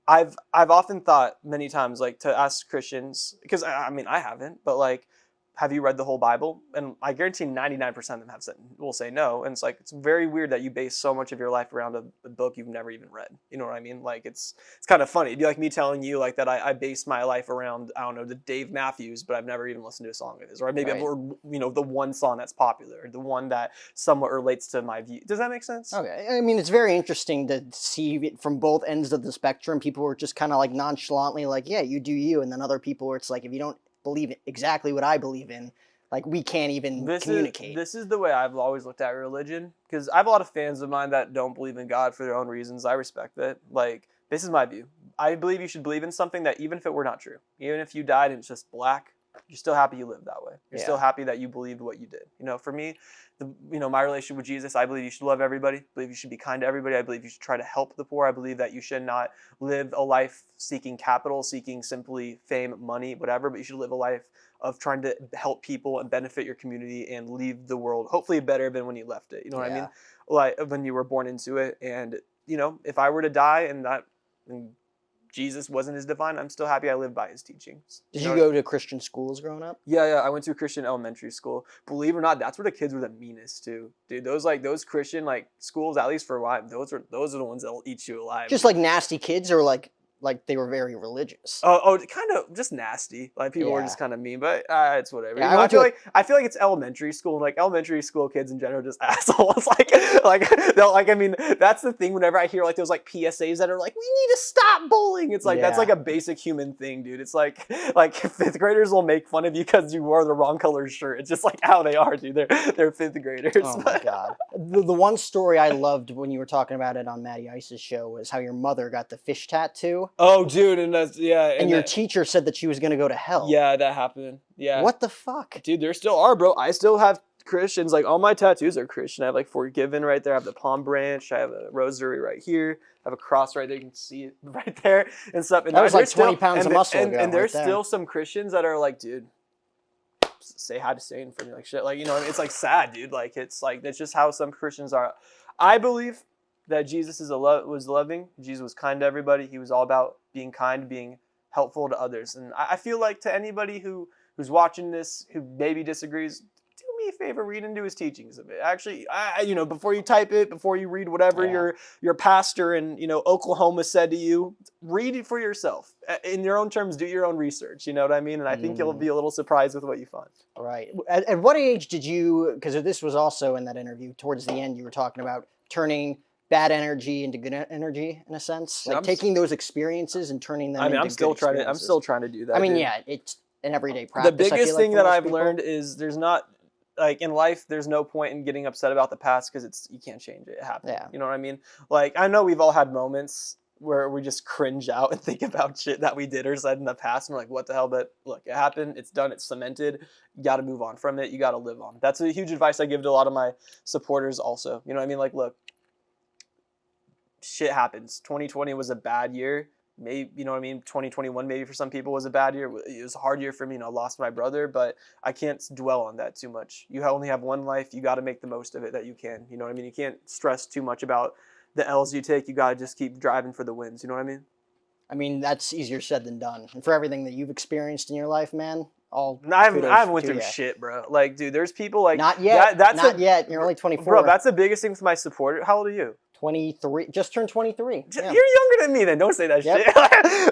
Speaker 2: I've often thought many times, like, to ask Christians, because, I mean, I haven't, but, like, have you read the whole Bible? And I guarantee 99% of them will say no. And it's like, it's very weird that you base so much of your life around a book you've never even read. You know what I mean? Like, it's kind of funny. It'd be like me telling you like that I base my life around, I don't know, the Dave Matthews, but I've never even listened to a song of his. Or maybe or the one song that's popular, or the one that somewhat relates to my view. Does that make sense?
Speaker 1: Okay. I mean, it's very interesting to see it from both ends of the spectrum. People were just kind of like nonchalantly like, yeah, you do you. And then other people where it's like, if you don't believe exactly what I believe in, like, we can't even communicate.
Speaker 2: This is the way I've always looked at religion, because I have a lot of fans of mine that don't believe in God for their own reasons. I respect that. Like, this is my view. I believe you should believe in something that even if it were not true, even if you died and it's just black, you're still happy you lived that way. You're still happy that you believed what you did. For me, my relationship with Jesus, I believe you should love everybody. I believe you should be kind to everybody. I believe you should try to help the poor. I believe that you should not live a life seeking capital, seeking simply fame, money, whatever, but you should live a life of trying to help people and benefit your community and leave the world hopefully better than when you left it. You know what I mean? Like when you were born into it. And, if I were to die and Jesus wasn't as divine, I'm still happy I lived by his teachings.
Speaker 1: Did you go to Christian schools growing up?
Speaker 2: Yeah. I went to a Christian elementary school. Believe it or not, that's where the kids were the meanest too. Dude, those Christian schools, at least for a while, those are the ones that'll eat you alive.
Speaker 1: Just like nasty kids, or like they were very religious.
Speaker 2: Oh, kind of just nasty. Like people were just kind of mean, but it's whatever.
Speaker 1: Yeah,
Speaker 2: I feel like it's elementary school. Like elementary school kids in general, just assholes. I mean, that's the thing. Whenever I hear those PSAs that are like, we need to stop bullying. It's like that's like a basic human thing, dude. It's like fifth graders will make fun of you because you wore the wrong color shirt. It's just like how they are, dude. They're fifth graders.
Speaker 1: Oh my god. The one story I loved when you were talking about it on Matty Ice's show was how your mother got the fish tattoo.
Speaker 2: Oh, dude, and that's
Speaker 1: And your teacher said that she was going to go to hell.
Speaker 2: Yeah, that happened. Yeah.
Speaker 1: What the fuck?
Speaker 2: Dude, there still are, bro. I still have Christians. Like, all my tattoos are Christian. I have forgiven right there. I have the palm branch. I have a rosary right here. I have a cross right there. You can see it right there and stuff. And
Speaker 1: that was like 20 pounds of muscle.
Speaker 2: And there's still some Christians that are like, dude, say hi to Satan for me. Like, shit. Like, it's like sad, dude. Like, it's just how some Christians are. I believe that Jesus was loving. Jesus was kind to everybody. He was all about being kind, being helpful to others. And I feel like to anybody who's watching this, who maybe disagrees, do me a favor, read into his teachings a bit. Actually, before you type it, before you read whatever your pastor in Oklahoma said to you, read it for yourself. In your own terms, do your own research. You know what I mean? And I think you'll be a little surprised with what you find.
Speaker 1: All right. At what age did you, because this was also in that interview, towards the end you were talking about turning bad energy into good energy, in a sense, like taking those experiences and turning them.
Speaker 2: I'm still trying to do that.
Speaker 1: I mean, it's an everyday practice.
Speaker 2: The biggest thing that I've learned is there's not like in life, there's no point in getting upset about the past because you can't change it. It happened.
Speaker 1: Yeah.
Speaker 2: You know what I mean? Like, I know we've all had moments where we just cringe out and think about shit that we did or said in the past and we're like, what the hell? But look, it happened. It's done. It's cemented. You got to move on from it. You got to live on. That's a huge advice I give to a lot of my supporters also. You know what I mean? Like, look, shit happens. 2020 was a bad year. Maybe, you know what I mean? 2021 maybe for some people was a bad year. It was a hard year for me. You know, I lost my brother, but I can't dwell on that too much. You only have one life. You got to make the most of it that you can. You know what I mean? You can't stress too much about the L's you take. You got to just keep driving for the wins. You know what I mean?
Speaker 1: I mean, that's easier said than done. And for everything that you've experienced in your life, man,
Speaker 2: I haven't went through shit, bro. Like, dude, there's people like
Speaker 1: not yet.
Speaker 2: That's
Speaker 1: not yet. You're only 24.
Speaker 2: Bro, that's the biggest thing with my supporter. How old are you?
Speaker 1: 23. Just turned 23. Yeah.
Speaker 2: You're younger than me. Then don't say that shit.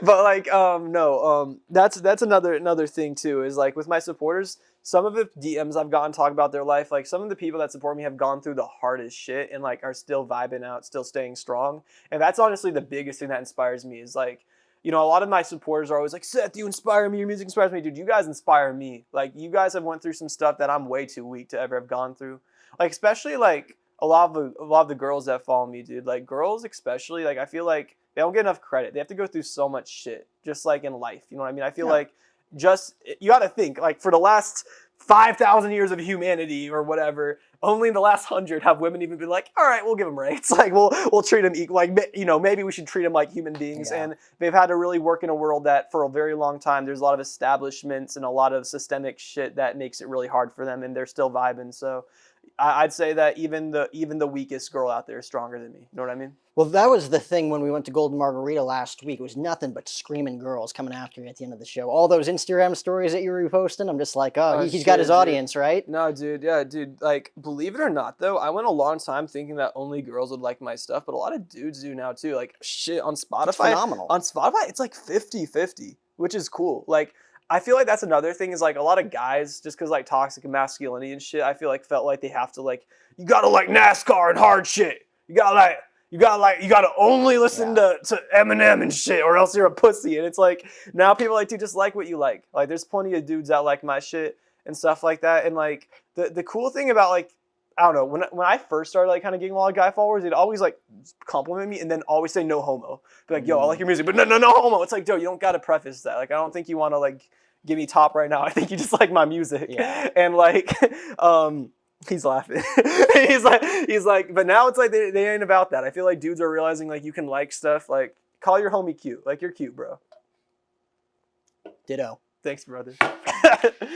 Speaker 2: But like, no, that's another thing too. Is like with my supporters, some of the DMs I've gotten talk about their life. Like some of the people that support me have gone through the hardest shit and like are still vibing out, still staying strong. And that's honestly the biggest thing that inspires me. Is like, you know, a lot of my supporters are always like, Seth, you inspire me. Your music inspires me. Dude, you guys inspire me. Like, you guys have went through some stuff that I'm way too weak to ever have gone through. Like, especially, like, a lot of the girls that follow me, dude. Like, girls especially, like, I feel like they don't get enough credit. They have to go through so much shit, just, like, in life. You know what I mean? I feel like you got to think, like, for the last 5,000 years of humanity or whatever, only in the last 100 have women even been like, all right, we'll give them rights. Like, we'll treat them equal. Like, you know, maybe we should treat them like human beings. Yeah. And they've had to really work in a world that for a very long time, there's a lot of establishments and a lot of systemic shit that makes it really hard for them, and they're still vibing. So I'd say that even the weakest girl out there is stronger than me. You know what I mean?
Speaker 1: Well, that was the thing when we went to Golden Margarita last week. It was nothing but screaming girls coming after you at the end of the show. All those Instagram stories that you were reposting, I'm just like, he's got his audience, right?
Speaker 2: No, dude. Yeah, dude. Like, believe it or not, though, I went a long time thinking that only girls would like my stuff, but a lot of dudes do now, too. Like, shit, on Spotify.
Speaker 1: It's phenomenal.
Speaker 2: On Spotify, it's like 50-50, which is cool. Like, I feel like that's another thing is, like, a lot of guys, just because, like, toxic masculinity and shit, I feel like felt like they have to, like, you gotta like NASCAR and hard shit. You gotta only listen to Eminem and shit, or else you're a pussy. And it's like, now people are like, dude, just like what you like. Like, there's plenty of dudes that like my shit and stuff like that. And like, the cool thing about, like, I don't know, when I first started, like, kind of getting a lot of guy followers, they'd always, like, compliment me and then always say no homo. Be like, yo, I like your music, but no homo. It's like, yo, you don't gotta preface that. Like, I don't think you want to, like, give me top right now. I think you just like my music. Yeah. And like, he's laughing. he's like, but now it's like they ain't about that. I feel like dudes are realizing, like, you can like stuff, like, call your homie cute. Like, you're cute, bro.
Speaker 1: Ditto.
Speaker 2: Thanks, brother.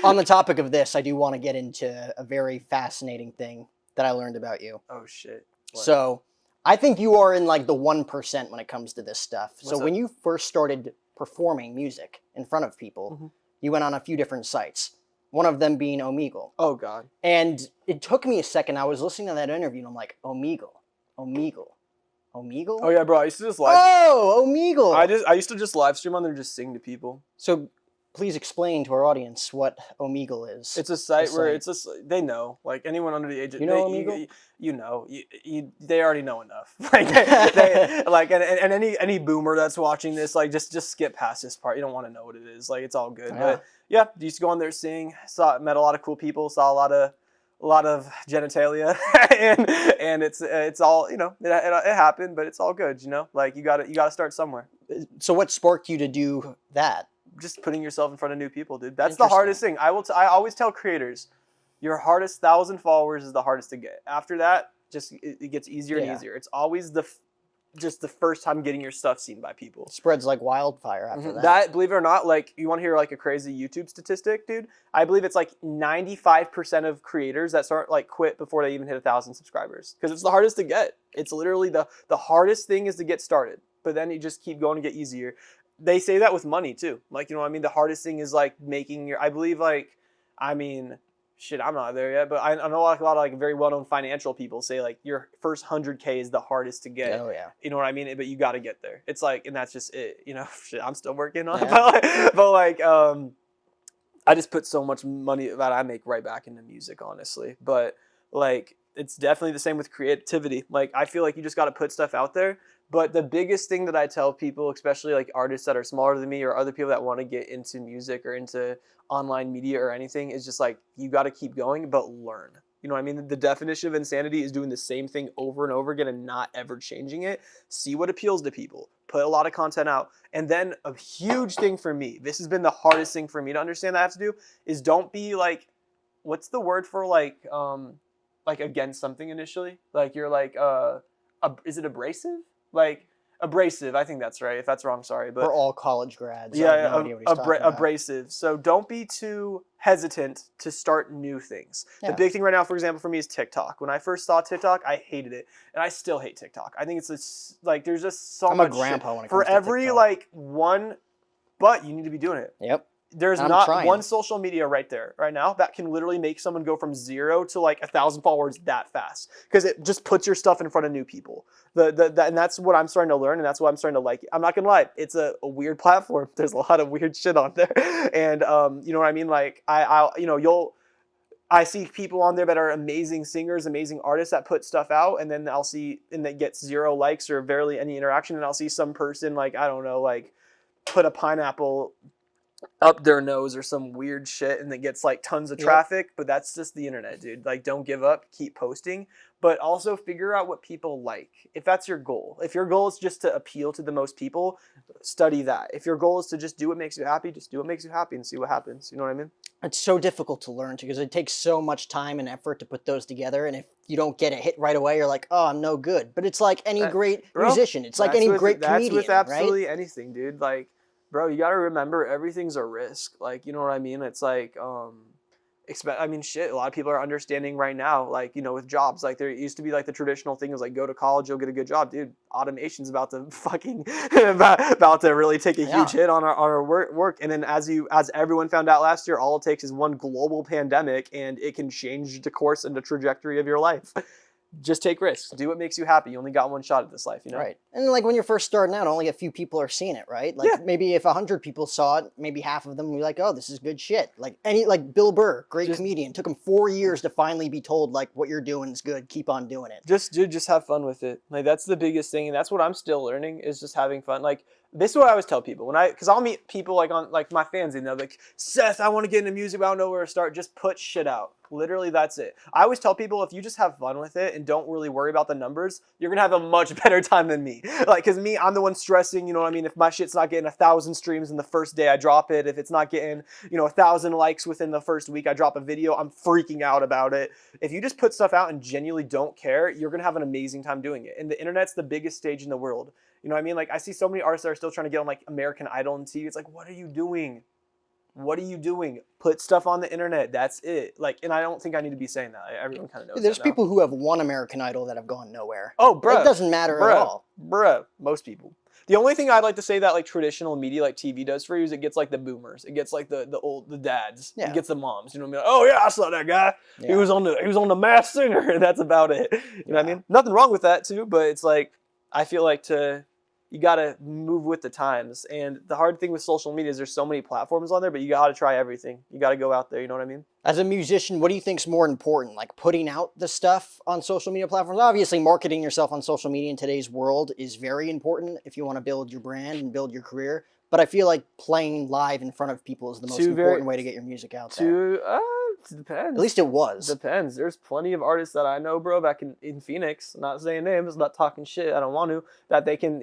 Speaker 1: On the topic of this, I do want to get into a very fascinating thing that I learned about you.
Speaker 2: Oh, shit. What?
Speaker 1: So, I think you are in, like, the 1% when it comes to this stuff.
Speaker 2: What's up?
Speaker 1: When you first started performing music in front of people, you went on a few different sites. One of them being Omegle.
Speaker 2: Oh, God.
Speaker 1: And it took me a second. I was listening to that interview, and I'm like, Omegle.
Speaker 2: Oh, yeah, bro. I used to just live.
Speaker 1: Oh, Omegle.
Speaker 2: I used to just live stream on there and just sing to people.
Speaker 1: So, please explain to our audience what Omegle is.
Speaker 2: It's a site where they know, like, anyone under the age of,
Speaker 1: Omegle?
Speaker 2: You know, they already know enough. Like, they like, and any boomer that's watching this, like, just skip past this part. You don't want to know what it is. Like, it's all good. Yeah. But yeah, used to go on there, sing, met a lot of cool people, saw a lot of genitalia, and it's all, you know, it happened, but it's all good. You know, like, you gotta start somewhere.
Speaker 1: So what sparked you to do that?
Speaker 2: Just putting yourself in front of new people, dude. That's the hardest thing. I always tell creators, your hardest 1,000 followers is the hardest to get. After that, just it gets easier and easier. It's always just the first time getting your stuff seen by people.
Speaker 1: It spreads like wildfire after that.
Speaker 2: That, believe it or not, like, you want to hear, like, a crazy YouTube statistic, dude? I believe it's like 95% of creators that start, like, quit before they even hit 1,000 subscribers, because it's the hardest to get. It's literally the hardest thing is to get started, but then you just keep going to get easier. They say that with money too. Like, you know what I mean? The hardest thing is, like, making I believe, like, I mean, shit, I'm not there yet, but I know, like, a lot of, like, very well-known financial people say, like, your first 100K is the hardest to get. Oh, yeah. You know what I mean? But you got to get there. It's like, and that's just it. You know, shit, I'm still working on it. But like, I just put so much money that I make right back into music, honestly. But, like, it's definitely the same with creativity. Like, I feel like you just got to put stuff out there. But the biggest thing that I tell people, especially like artists that are smaller than me or other people that want to get into music or into online media or anything, is just like, you got to keep going, but learn. You know what I mean? The definition of insanity is doing the same thing over and over again and not ever changing it. See what appeals to people. Put a lot of content out. And then a huge thing for me, this has been the hardest thing for me to understand that I have to do, is don't be like, what's the word for like against something initially? Like, you're like, is it abrasive? Like, abrasive, I think that's right. If that's wrong, sorry. But
Speaker 1: we're all college grads.
Speaker 2: Yeah,
Speaker 1: I have no idea what he's talking about.
Speaker 2: abrasive. So don't be too hesitant to start new things.
Speaker 1: Yeah.
Speaker 2: The big thing right now, for example, for me is TikTok. When I first saw TikTok, I hated it, and I still hate TikTok. I think it's like there's just so much.
Speaker 1: I'm a grandpa
Speaker 2: shit.
Speaker 1: when it
Speaker 2: For
Speaker 1: comes to
Speaker 2: every
Speaker 1: TikTok.
Speaker 2: like one, but you need to be doing it.
Speaker 1: Yep.
Speaker 2: There's
Speaker 1: I'm
Speaker 2: not
Speaker 1: trying.
Speaker 2: one social media right now that can literally make someone go from 0 to like 1,000 followers that fast, because it just puts your stuff in front of new people. And that's what I'm starting to learn, and that's why I'm starting to like it. I'm not gonna lie, it's a weird platform. There's a lot of weird shit on there, and you know what I mean. Like I see people on there that are amazing singers, amazing artists that put stuff out, and then I'll see, and that gets 0 likes or barely any interaction, and I'll see some person like, I don't know, like put a pineapple up their nose or some weird shit, and it gets like tons of traffic. But that's just the internet, dude. Like, don't give up, keep posting, but also figure out what people like. If that's your goal, if your goal is just to appeal to the most people, study that. If your goal is to just do what makes you happy, just do what makes you happy and see what happens. You know what I mean?
Speaker 1: It's so difficult to learn because it takes so much time and effort to put those together, and if you don't get it hit right away, you're like, oh, I'm no good. But it's like any great musician. It's like any great comedian,
Speaker 2: that's with absolutely
Speaker 1: right?
Speaker 2: anything, dude. Like, bro, you gotta remember, everything's a risk. Like, you know what I mean? It's like, I mean, shit, a lot of people are understanding right now, like, you know, with jobs, like, there used to be like the traditional thing was like, go to college, you'll get a good job. Dude, automation's about to fucking about to really take a huge hit on our work. And then as everyone found out last year, all it takes is one global pandemic and it can change the course and the trajectory of your life. Just take risks. Do what makes you happy. You only got one shot at this life, you know?
Speaker 1: Right. And like when you're first starting out, only a few people are seeing it, right? Like maybe if 100 people saw it, maybe half of them will be like, oh, this is good shit. Like Bill Burr, great comedian. Took him 4 years to finally be told, like, what you're doing is good. Keep on doing it.
Speaker 2: Just have fun with it. Like, that's the biggest thing. And that's what I'm still learning, is just having fun. Like, this is what I always tell people because I'll meet people like on like my fans, and they're like, Seth, I want to get into music, but I don't know where to start. Just put shit out. Literally, that's it. I always tell people, if you just have fun with it and don't really worry about the numbers, you're gonna have a much better time than me. Like, cause me, I'm the one stressing. You know what I mean? If my shit's not getting 1,000 streams in the first day, I drop it. If it's not getting 1,000 likes within the first week, I drop a video. I'm freaking out about it. If you just put stuff out and genuinely don't care, you're gonna have an amazing time doing it. And the internet's the biggest stage in the world. You know what I mean? Like, I see so many artists that are still trying to get on like American Idol and TV. It's like, what are you doing? What are you doing? Put stuff on the internet. That's it. Like, and I don't think I need to be saying that. Everyone kind of knows.
Speaker 1: There's
Speaker 2: that
Speaker 1: people who have won American Idol that have gone nowhere.
Speaker 2: Oh, bro.
Speaker 1: It doesn't matter at all.
Speaker 2: Bruh. Most people. The only thing I'd like to say that like traditional media like TV does for you is it gets like the boomers. It gets like the dads. Yeah. It gets the moms. You know what I mean? Like, oh yeah, I saw that guy. Yeah. He was on the Masked Singer. That's about it. You know what I mean? Nothing wrong with that too, but it's like, I feel like you gotta move with the times. And the hard thing with social media is there's so many platforms on there, but you gotta try everything. You gotta go out there, you know what I mean?
Speaker 1: As a musician, what do you think's more important? Like putting out the stuff on social media platforms? Obviously, marketing yourself on social media in today's world is very important if you want to build your brand and build your career. But I feel like playing live in front of people is the most important way to get your music out there.
Speaker 2: It depends.
Speaker 1: At least it was.
Speaker 2: Depends. There's plenty of artists that I know, bro, back in Phoenix, not saying names, not talking shit, I don't want to, that they can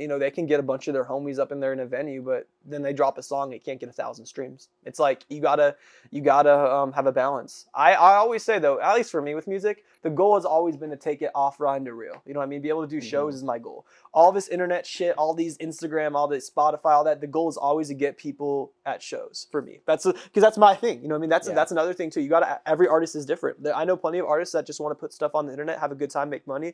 Speaker 2: get a bunch of their homies up in there in a venue, but then they drop a song, it can't get 1,000 streams. It's like, you gotta have a balance. I always say though, at least for me with music, the goal has always been to take it off Rhyme to Real. You know what I mean? Be able to do shows is my goal. All this internet shit, all these Instagram, all this Spotify, all that, the goal is always to get people at shows for me. Because that's my thing. You know what I mean? That's another thing too. Every artist is different. I know plenty of artists that just want to put stuff on the internet, have a good time, make money.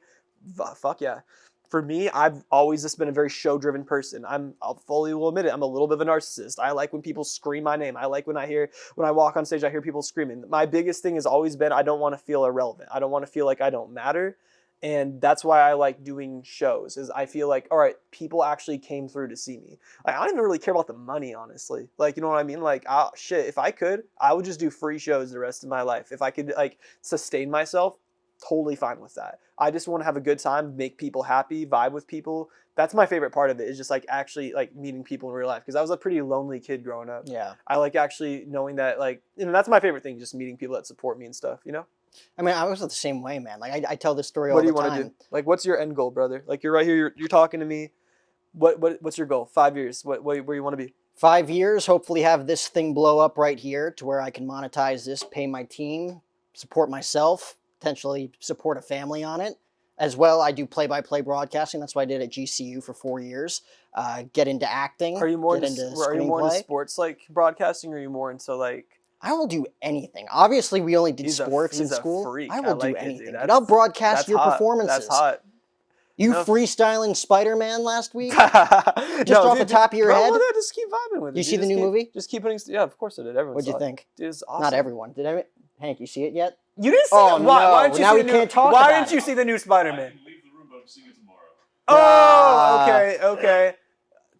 Speaker 2: Fuck yeah. For me, I've always just been a very show-driven person. I'll fully will admit it. I'm a little bit of a narcissist. I like when people scream my name. I like when I walk on stage, I hear people screaming. My biggest thing has always been, I don't want to feel irrelevant. I don't want to feel like I don't matter. And that's why I like doing shows, is I feel like, all right, people actually came through to see me. Like, I don't even really care about the money, honestly. Like, you know what I mean? Like, shit, if I could, I would just do free shows the rest of my life. If I could, like, sustain myself, totally fine with that. I just want to have a good time, make people happy, vibe with people. That's my favorite part of it, is just like actually like meeting people in real life, because I was a pretty lonely kid growing up.
Speaker 1: Yeah.
Speaker 2: I like actually knowing that, like, that's my favorite thing, just meeting people that support me and stuff,
Speaker 1: I mean, I was the same way, man. Like I tell this story all
Speaker 2: What do
Speaker 1: the
Speaker 2: you want
Speaker 1: time.
Speaker 2: to do? Like, what's your end goal, brother? Like, you're right here, you're talking to me. What's your goal? 5 years. Where you want to be?
Speaker 1: 5 years, hopefully have this thing blow up right here to where I can monetize this, pay my team, support myself, potentially support a family on it. As well, I do play-by-play broadcasting. That's what I did at GCU for 4 years. Get into acting.
Speaker 2: Are you more
Speaker 1: get
Speaker 2: into,
Speaker 1: into
Speaker 2: are you more into
Speaker 1: screenplay.
Speaker 2: sports, like broadcasting, or are you more into like?
Speaker 1: I will do anything. Obviously, we only did
Speaker 2: He's
Speaker 1: sports in
Speaker 2: a
Speaker 1: school.
Speaker 2: freak.
Speaker 1: I will
Speaker 2: like
Speaker 1: do
Speaker 2: it,
Speaker 1: anything.
Speaker 2: dude.
Speaker 1: Dude, I'll broadcast
Speaker 2: That's
Speaker 1: your
Speaker 2: hot.
Speaker 1: performances.
Speaker 2: That's hot.
Speaker 1: You
Speaker 2: No.
Speaker 1: freestyling Spider-Man last week?
Speaker 2: Just
Speaker 1: off the top of your head?
Speaker 2: Just keep vibing with it.
Speaker 1: You see the new movie?
Speaker 2: Just keep putting. Yeah, of course I did. Everyone.
Speaker 1: What'd you
Speaker 2: saw
Speaker 1: think?
Speaker 2: It. Dude, it's awesome.
Speaker 1: Not everyone. Hank, you see it yet?
Speaker 2: You didn't see
Speaker 1: Oh,
Speaker 2: it? Why?
Speaker 1: no.
Speaker 2: Why didn't you
Speaker 1: Now
Speaker 2: see
Speaker 1: we
Speaker 2: the new,
Speaker 1: can't talk
Speaker 2: Why
Speaker 1: about
Speaker 2: didn't you
Speaker 1: it.
Speaker 2: see the new Spider-Man?
Speaker 3: I can leave the room, but I'm seeing it tomorrow.
Speaker 2: Oh, okay.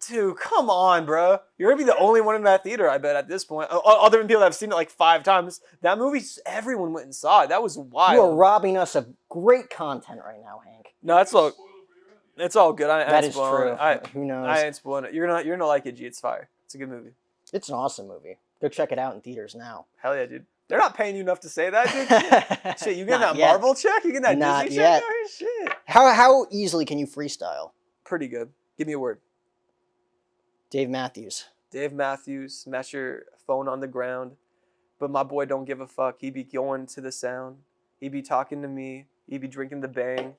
Speaker 2: Dude, come on, bro. You're gonna be the only one in that theater, I bet, at this point. Other than people that have seen it like 5 times. That movie, everyone went and saw it. That was wild.
Speaker 1: You are robbing us of great content right now, Hank.
Speaker 2: No, it's all good. I
Speaker 1: That
Speaker 2: ain't
Speaker 1: is
Speaker 2: spoiling
Speaker 1: true.
Speaker 2: it.
Speaker 1: Who knows?
Speaker 2: I ain't spoiling it. You're gonna like it, G. It's fire. It's a good movie.
Speaker 1: It's an awesome movie. Go check it out in theaters now.
Speaker 2: Hell yeah, dude. They're not paying you enough to say that, dude. Shit, you getting
Speaker 1: Not
Speaker 2: that
Speaker 1: yet.
Speaker 2: Marvel check? You getting that
Speaker 1: Not
Speaker 2: Disney
Speaker 1: yet.
Speaker 2: check? Oh, shit.
Speaker 1: How easily can you freestyle?
Speaker 2: Pretty good. Give me a word.
Speaker 1: Dave Matthews.
Speaker 2: Dave Matthews, smash your phone on the ground. But my boy don't give a fuck. He be going to the sound. He be talking to me. He be drinking the bang.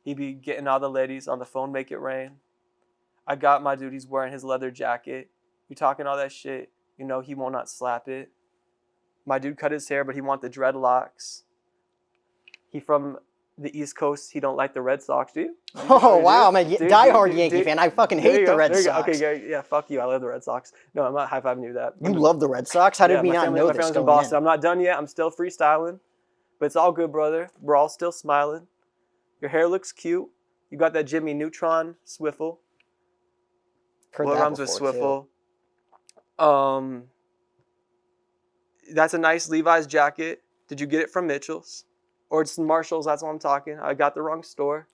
Speaker 2: He be getting all the ladies on the phone, make it rain. I got my dude, he's wearing his leather jacket. You talking all that shit, you know he will not slap it. My dude cut his hair, but he want the dreadlocks. He from the East Coast, he don't like the Red Sox, do you?
Speaker 1: Oh, wow. I'm a
Speaker 2: Dude,
Speaker 1: diehard
Speaker 2: dude,
Speaker 1: Yankee
Speaker 2: dude,
Speaker 1: fan. I fucking
Speaker 2: there
Speaker 1: hate
Speaker 2: you
Speaker 1: the
Speaker 2: go,
Speaker 1: Red
Speaker 2: there you go.
Speaker 1: Sox.
Speaker 2: Okay, yeah, fuck you. I love the Red Sox. No, I'm not high-fiving you that.
Speaker 1: You love the Red Sox? How did we not know
Speaker 2: my
Speaker 1: this
Speaker 2: family's
Speaker 1: going
Speaker 2: in Boston.
Speaker 1: in?
Speaker 2: I'm not done yet. I'm still freestyling. But it's all good, brother. We're all still smiling. Your hair looks cute. You got that Jimmy Neutron swiffle.
Speaker 1: Heard
Speaker 2: What
Speaker 1: that
Speaker 2: rhymes with
Speaker 1: before,
Speaker 2: swiffle? That's a nice Levi's jacket. Did you get it from Mitchell's? Or it's Marshall's, that's what I'm talking. I got the wrong store.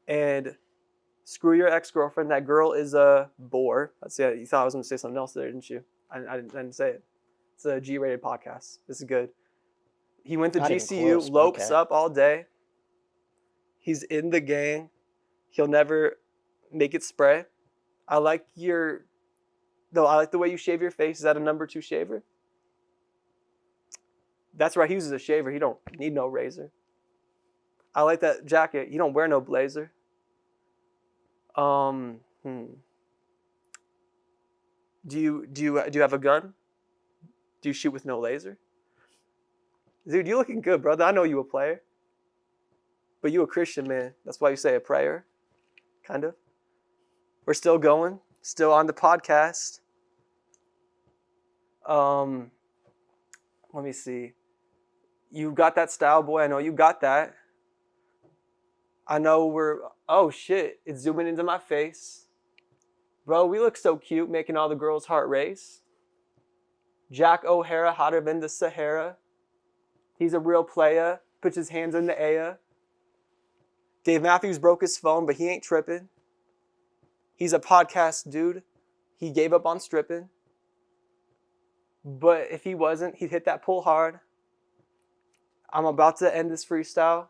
Speaker 2: And screw your ex-girlfriend. That girl is a bore. That's it. You thought I was going to say something else there, didn't you? I didn't say it. It's a G-rated podcast. This is good. He went to
Speaker 1: Not even
Speaker 2: GCU,
Speaker 1: close, but
Speaker 2: lopes
Speaker 1: okay.
Speaker 2: up all day. He's in the gang. He'll never make it spray. I like the way you shave your face. Is that a number 2 shaver? That's right. He uses a shaver. He don't need no razor. I like that jacket. You don't wear no blazer. Do you have a gun? Do you shoot with no laser? Dude, you looking good, brother. I know you a player. But you a Christian, man. That's why you say a prayer. Kind of. We're still going. Still on the podcast. Let me see. You got that style, boy. I know you got that. I know oh shit, it's zooming into my face. Bro, we look so cute making all the girls' heart race. Jack O'Hara, hotter than the Sahara. He's a real player, puts his hands in the air. Dave Matthews broke his phone, but he ain't tripping. He's a podcast dude. He gave up on stripping. But if he wasn't, he'd hit that pull hard. I'm about to end this freestyle.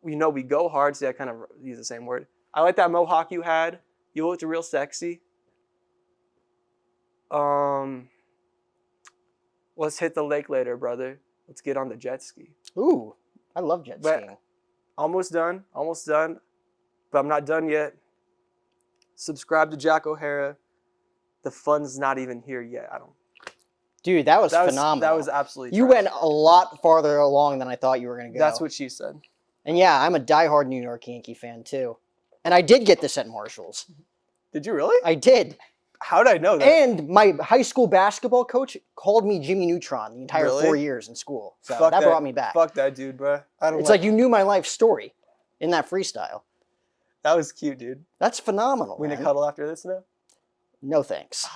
Speaker 2: We know we go hard, so I kind of use the same word. I like that mohawk you had. You looked real sexy. Let's hit the lake later, brother. Let's get on the jet ski.
Speaker 1: Ooh, I love jet skiing.
Speaker 2: Almost done, but I'm not done yet. Subscribe to Jack O'Hara. The fun's not even here yet.
Speaker 1: Dude, that was phenomenal.
Speaker 2: That was absolutely
Speaker 1: You
Speaker 2: trash.
Speaker 1: went a lot farther along than I thought you were going to go.
Speaker 2: That's what she said.
Speaker 1: And yeah, I'm a diehard New York Yankee fan too. And I did get this at Marshall's.
Speaker 2: Did you really?
Speaker 1: I did.
Speaker 2: How did I know that?
Speaker 1: And my high school basketball coach called me Jimmy Neutron the entire
Speaker 2: Really?
Speaker 1: 4 years in school. So
Speaker 2: Fuck
Speaker 1: that brought me back.
Speaker 2: Fuck that dude, bro.
Speaker 1: It's like you knew my life story in that freestyle.
Speaker 2: That was cute, dude.
Speaker 1: That's phenomenal,
Speaker 2: We
Speaker 1: man.
Speaker 2: gonna cuddle after this now?
Speaker 1: No thanks.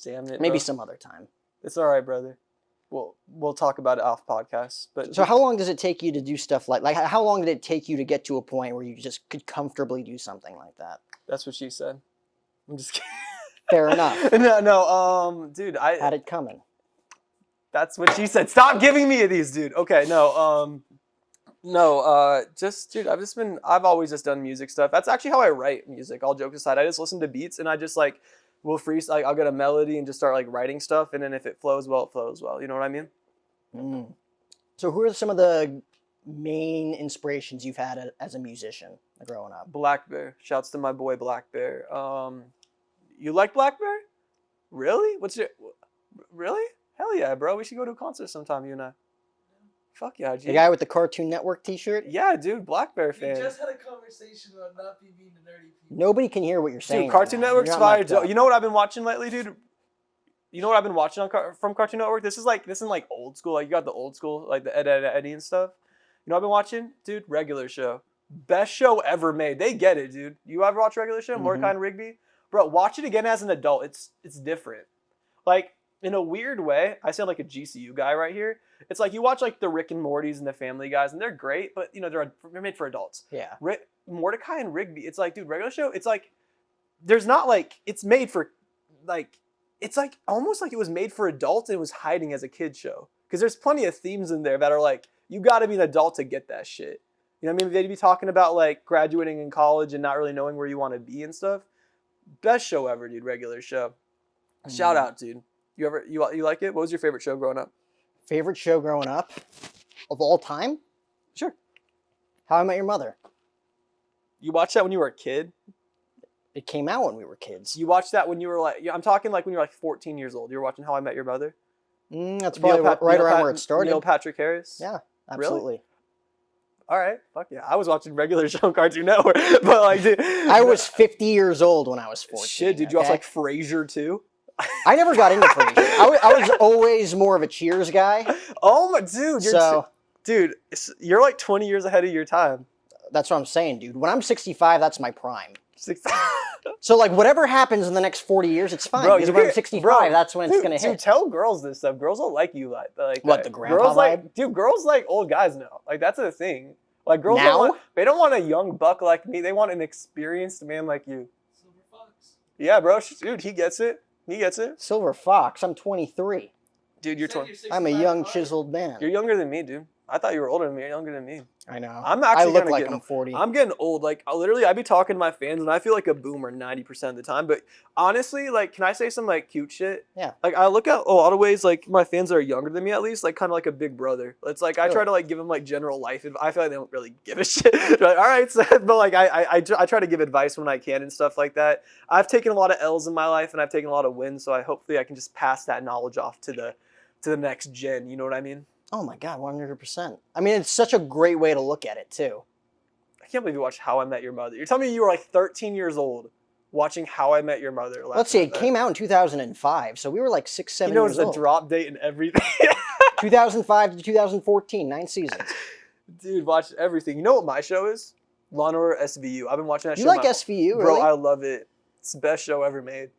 Speaker 2: Damn it.
Speaker 1: Maybe
Speaker 2: bro.
Speaker 1: some other time.
Speaker 2: It's all right, brother. we'll talk about it off podcast. But
Speaker 1: So how long does it take you to do stuff like how long did it take you to get to a point where you just could comfortably do something like that?
Speaker 2: that's what she said. I'm just kidding.
Speaker 1: Fair enough.
Speaker 2: No, dude,
Speaker 1: Had it coming.
Speaker 2: that's what she said. Stop giving me these, dude. Okay, just dude, I've always just done music stuff. That's actually how I write music. All jokes aside, I just listen to beats and I just like will freestyle. Like, I'll get a melody and just start like writing stuff, and then if it flows well, it flows well. You know what I mean?
Speaker 1: Mm. So who are some of the main inspirations you've had as a musician growing up?
Speaker 2: Black Bear. Shouts to my boy Black Bear. You like Black Bear? Really? Really? Hell yeah, bro. We should go to a concert sometime, you and I. Fuck yeah, G.
Speaker 1: The guy with the Cartoon Network t-shirt?
Speaker 2: Yeah, dude, Black Bear fan.
Speaker 4: We just had a conversation about not being the nerdy people.
Speaker 1: Nobody can hear what you're saying.
Speaker 2: Dude, Cartoon
Speaker 1: right now.
Speaker 2: Network's
Speaker 1: You're not
Speaker 2: fire.
Speaker 1: mic'd up.
Speaker 2: You know what I've been watching lately, dude? You know what I've been watching from Cartoon Network? This isn't like old school. Like you got the old school, like the Eddie and stuff. You know what I've been watching? Dude, Regular Show. Best show ever made. They get it, dude. You ever watch Regular Show? Mordecai and Rigby? Bro, watch it again as an adult. It's different. Like, in a weird way, I sound like a GCU guy right here. It's like you watch like the Rick and Mortys and the Family Guys, and they're great, but you know they're made for adults.
Speaker 1: Yeah.
Speaker 2: Mordecai and Rigby, it's like, dude, Regular Show, it's like there's not like it's made for like it's like almost like it was made for adults and it was hiding as a kid show. Because there's plenty of themes in there that are like, you got to be an adult to get that shit. You know what I mean? They'd be talking about like graduating in college and not really knowing where you want to be and stuff. Best show ever, dude. Regular Show. Shout out, dude. You like it? What was your favorite show growing up?
Speaker 1: Favorite show growing up of all time?
Speaker 2: Sure.
Speaker 1: How I Met Your Mother.
Speaker 2: You watched that when you were a kid?
Speaker 1: It came out when we were kids.
Speaker 2: You watched that when you were like, I'm talking like when you were like 14 years old. You were watching How I Met Your Mother?
Speaker 1: That's probably right around where it started.
Speaker 2: Neil Patrick Harris?
Speaker 1: Yeah, absolutely.
Speaker 2: Really? All right, fuck yeah. I was watching Regular Show on Cartoon Network, but like, dude,
Speaker 1: I was 50 years old when I was 14.
Speaker 2: Shit, dude, you also like Frasier too?
Speaker 1: I never got into Frasier. I was always more of a Cheers guy.
Speaker 2: Oh my, dude, you're like 20 years ahead of your time.
Speaker 1: That's what I'm saying, dude. When I'm 65, that's my prime.
Speaker 2: 60.
Speaker 1: So like whatever happens in the next 40 years, it's fine.
Speaker 2: Bro,
Speaker 1: because when I'm 65, that's when it's gonna hit.
Speaker 2: Dude, tell girls this stuff. Girls don't like you like
Speaker 1: what,
Speaker 2: that.
Speaker 1: the grandpa
Speaker 2: girls
Speaker 1: vibe?
Speaker 2: like, dude, girls like old guys now. Like that's the thing. Like girls
Speaker 1: now?
Speaker 2: they don't want a young buck like me. They want an experienced man like you.
Speaker 4: Silver Fox.
Speaker 2: Yeah, bro. Dude, he gets it. He gets it.
Speaker 1: Silver Fox. I'm 23.
Speaker 2: Dude, you're 20.
Speaker 1: I'm a young chiseled man.
Speaker 2: You're younger than me, dude. I thought you were older than me. You're younger than me.
Speaker 1: I know.
Speaker 2: I'm actually
Speaker 1: I look
Speaker 2: gonna
Speaker 1: like
Speaker 2: get,
Speaker 1: I'm 40.
Speaker 2: I'm getting old. Like I be talking to my fans, and I feel like a boomer 90% of the time. But honestly, like, can I say some like cute shit?
Speaker 1: Yeah.
Speaker 2: Like I look at a lot of ways, like my fans that are younger than me, at least, like kind of like a big brother. It's like I try to like give them like general life advice. I feel like they don't really give a shit. They're like, all right, Seth, but like I try to give advice when I can and stuff like that. I've taken a lot of L's in my life, and I've taken a lot of wins. So hopefully I can just pass that knowledge off to the next gen. You know what I mean?
Speaker 1: Oh my God, 100%. I mean, it's such a great way to look at it too.
Speaker 2: I can't believe you watched How I Met Your Mother. You're telling me you were like 13 years old watching How I Met Your Mother.
Speaker 1: Let's see, it came out in 2005, so we were like 6, 7 years old.
Speaker 2: He knows the drop date and everything.
Speaker 1: 2005 to 2014, 9 seasons.
Speaker 2: Dude, watch everything. You know what my show is? Law & Order SVU. I've been watching that show.
Speaker 1: You like SVU,
Speaker 2: Bro,
Speaker 1: really?
Speaker 2: I love it. It's the best show ever made.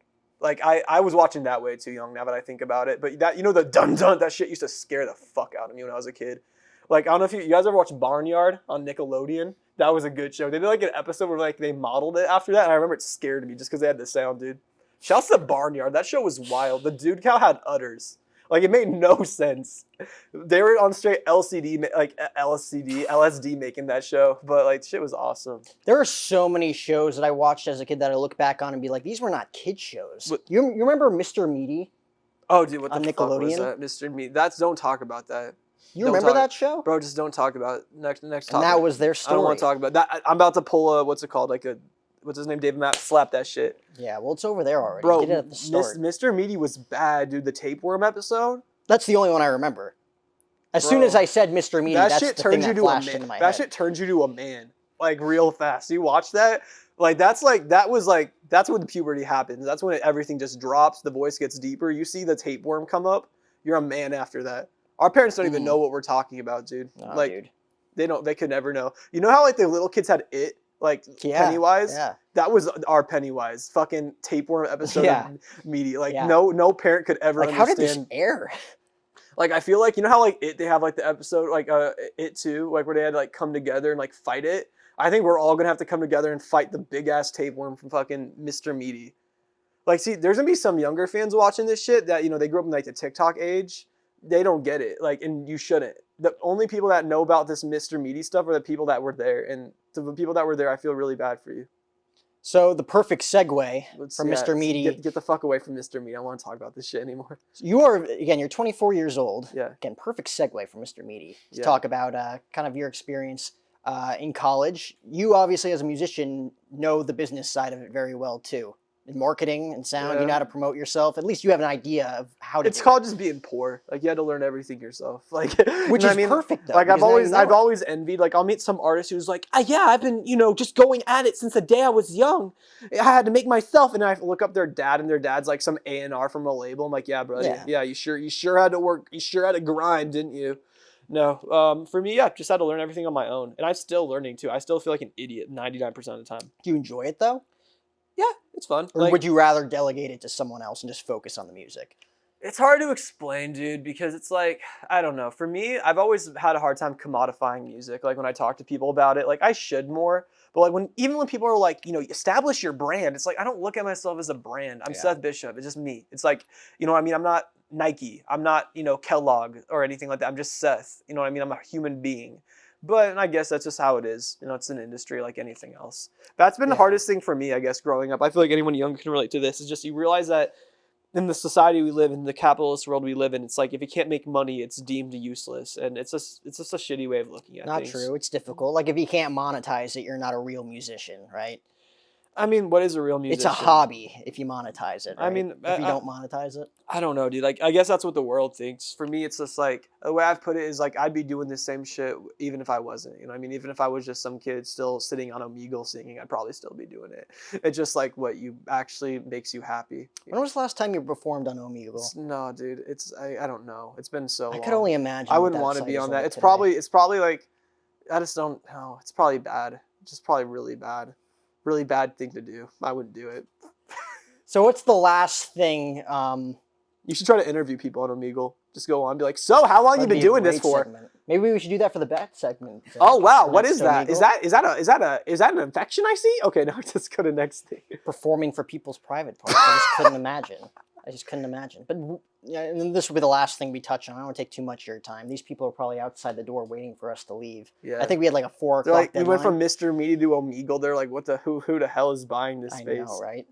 Speaker 2: Like, I was watching that way too young now that I think about it. But that, you know, the dun-dun, that shit used to scare the fuck out of me when I was a kid. Like, I don't know if you guys ever watched Barnyard on Nickelodeon. That was a good show. They did like an episode where like they modeled it after that, and I remember it scared me just because they had the sound, dude. Shouts to Barnyard. That show was wild. The dude cow had udders. Like, it made no sense. They were on straight LSD making that show. But, like, shit was awesome.
Speaker 1: There are so many shows that I watched as a kid that I look back on and be like, these were not kid shows.
Speaker 2: What?
Speaker 1: You remember Mr. Meaty?
Speaker 2: Oh, dude, what the
Speaker 1: On
Speaker 2: fuck was
Speaker 1: Nickelodeon?
Speaker 2: that? Mr. Meat. Don't talk about that.
Speaker 1: You
Speaker 2: Don't
Speaker 1: remember
Speaker 2: talk-
Speaker 1: that show?
Speaker 2: Bro, just don't talk about it. Next
Speaker 1: And
Speaker 2: topic.
Speaker 1: that was their
Speaker 2: I
Speaker 1: story.
Speaker 2: don't want to talk about that. I'm about to pull a, what's it called? Like a, what's his name? David Matt. Slap that shit.
Speaker 1: Yeah, well, it's over there already.
Speaker 2: Bro,
Speaker 1: You did it at the start.
Speaker 2: Mr. Meaty was bad, dude. The tapeworm episode.
Speaker 1: That's the only one I remember. As soon
Speaker 2: Bro,
Speaker 1: as I said Mr. Meaty, that's
Speaker 2: shit
Speaker 1: the thing
Speaker 2: turns you
Speaker 1: that
Speaker 2: to a
Speaker 1: flashed
Speaker 2: man.
Speaker 1: into my
Speaker 2: That
Speaker 1: head.
Speaker 2: shit turns you to a man, like real fast. You watch that, that's when the puberty happens. That's when everything just drops. The voice gets deeper. You see the tapeworm come up. You're a man after that. Our parents don't even know what we're talking about, dude.
Speaker 1: Oh, dude.
Speaker 2: They could never know. You know how like the little kids had it, like
Speaker 1: Yeah,
Speaker 2: Pennywise?
Speaker 1: yeah.
Speaker 2: That was our Pennywise. Fucking tapeworm episode
Speaker 1: Yeah.
Speaker 2: of Meaty. Like
Speaker 1: Yeah.
Speaker 2: no parent could ever
Speaker 1: Like, how
Speaker 2: understand.
Speaker 1: did this air?
Speaker 2: Like, I feel like, you know how, like, they have, like, the episode, like, It Too, like, where they had to, like, come together and, like, fight it? I think we're all gonna have to come together and fight the big-ass tapeworm from fucking Mr. Meaty. Like, see, there's gonna be some younger fans watching this shit that, you know, they grew up in, like, the TikTok age. They don't get it. Like, and you shouldn't. The only people that know about this Mr. Meaty stuff are the people that were there. And to the people that were there, I feel really bad for you.
Speaker 1: So the perfect segue from Mr. Meaty.
Speaker 2: Get the fuck away from Mr. Meaty. I don't want to talk about this shit anymore.
Speaker 1: You are, again, you're 24 years old.
Speaker 2: Yeah.
Speaker 1: Again, perfect segue from Mr. Meaty to talk about kind of your experience in college. You obviously, as a musician, know the business side of it very well, too. In marketing and sound, you know how to promote yourself. At least you have an idea of how to
Speaker 2: It's called just being poor. Like, you had to learn everything yourself. Like,
Speaker 1: which is perfect, though.
Speaker 2: Like, I've always envied, like, I'll meet some artist who's like, yeah, I've been, you know, just going at it since the day I was young. I had to make myself. And I look up their dad, and their dad's like some A&R from a label. I'm like, yeah, brother. Yeah, you sure had to work. You sure had to grind, didn't you? No. For me, just had to learn everything on my own. And I'm still learning, too. I still feel like an idiot 99% of the time.
Speaker 1: Do you enjoy it, though?
Speaker 2: Yeah, it's fun.
Speaker 1: Or would you rather delegate it to someone else and just focus on the music?
Speaker 2: It's hard to explain, dude, because it's like, I don't know. For me, I've always had a hard time commodifying music. Like, when I talk to people about it, like, I should more. But, like, even when people are like, you know, establish your brand, it's like, I don't look at myself as a brand. I'm Seth Bishop. It's just me. It's like, you know what I mean? I'm not Nike. I'm not, you know, Kellogg or anything like that. I'm just Seth. You know what I mean? I'm a human being. But I guess that's just how it is. You know, it's an industry like anything else. That's been the hardest thing for me, I guess, growing up. I feel like anyone young can relate to this. Is just you realize that in the society we live in, the capitalist world we live in, it's like if you can't make money, it's deemed useless. And it's just a shitty way of looking at things.
Speaker 1: Not true. It's difficult. Like, if you can't monetize it, you're not a real musician, right?
Speaker 2: I mean, what is a real musician?
Speaker 1: It's a hobby if you monetize it, right?
Speaker 2: I mean,
Speaker 1: if you don't monetize it.
Speaker 2: I don't know, dude. Like, I guess that's what the world thinks. For me, it's just like, the way I've put it is like, I'd be doing the same shit even if I wasn't. You know what I mean? Even if I was just some kid still sitting on Omegle singing, I'd probably still be doing it. It's just like what you actually makes you happy.
Speaker 1: When was the last time you performed on Omegle?
Speaker 2: No, dude. I don't know. It's been so long.
Speaker 1: I could only imagine.
Speaker 2: I wouldn't want to be on that. It's probably like, I just don't know. It's probably bad. Just probably really bad. Really bad thing to do. I wouldn't do it.
Speaker 1: So what's the last thing?
Speaker 2: You should try to interview people on Omegle. Just go on, be like, so how long you been doing this for?
Speaker 1: Segment. Maybe we should do that for the bet segment.
Speaker 2: Oh wow, what is that? Is that an infection I see? Okay, now let's go to next thing.
Speaker 1: Performing for people's private parts. I just couldn't imagine. But yeah, and this will be the last thing we touch on. I don't want to take too much of your time. These people are probably outside the door waiting for us to leave. Yeah. I think we had like a 4 o'clock
Speaker 2: deadline. We went from Mr. Meaty to Omegle. They're like, who the hell is buying this space?
Speaker 1: I know, right?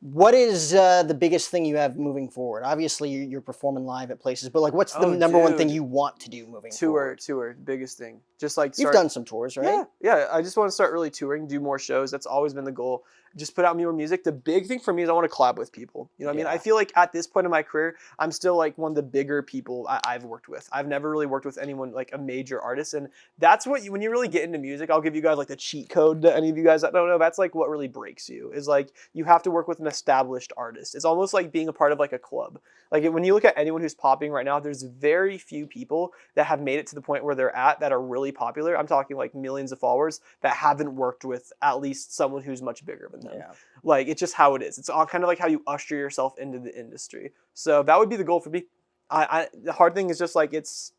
Speaker 1: What is the biggest thing you have moving forward? Obviously, you're performing live at places, but like, what's the number one thing you want to do moving forward?
Speaker 2: Tour, biggest thing. Just like
Speaker 1: you've done some tours, right?
Speaker 2: Yeah. I just want to start really touring, do more shows. That's always been the goal. Just put out more music. The big thing for me is I want to collab with people. You know what I mean? I feel like at this point in my career, I'm still like one of the bigger people I've worked with. I've never really worked with anyone like a major artist. And that's what when you really get into music, I'll give you guys like the cheat code to any of you guys that don't know. That's like what really breaks you is like you have to work with an established artist. It's almost like being a part of like a club. Like when you look at anyone who's popping right now, there's very few people that have made it to the point where they're at that are really popular. I'm talking like millions of followers that haven't worked with at least someone who's much bigger than them. Yeah. Like, it's just how it is. It's all kind of like how you usher yourself into the industry. So that would be the goal for me. The hard thing is just like it's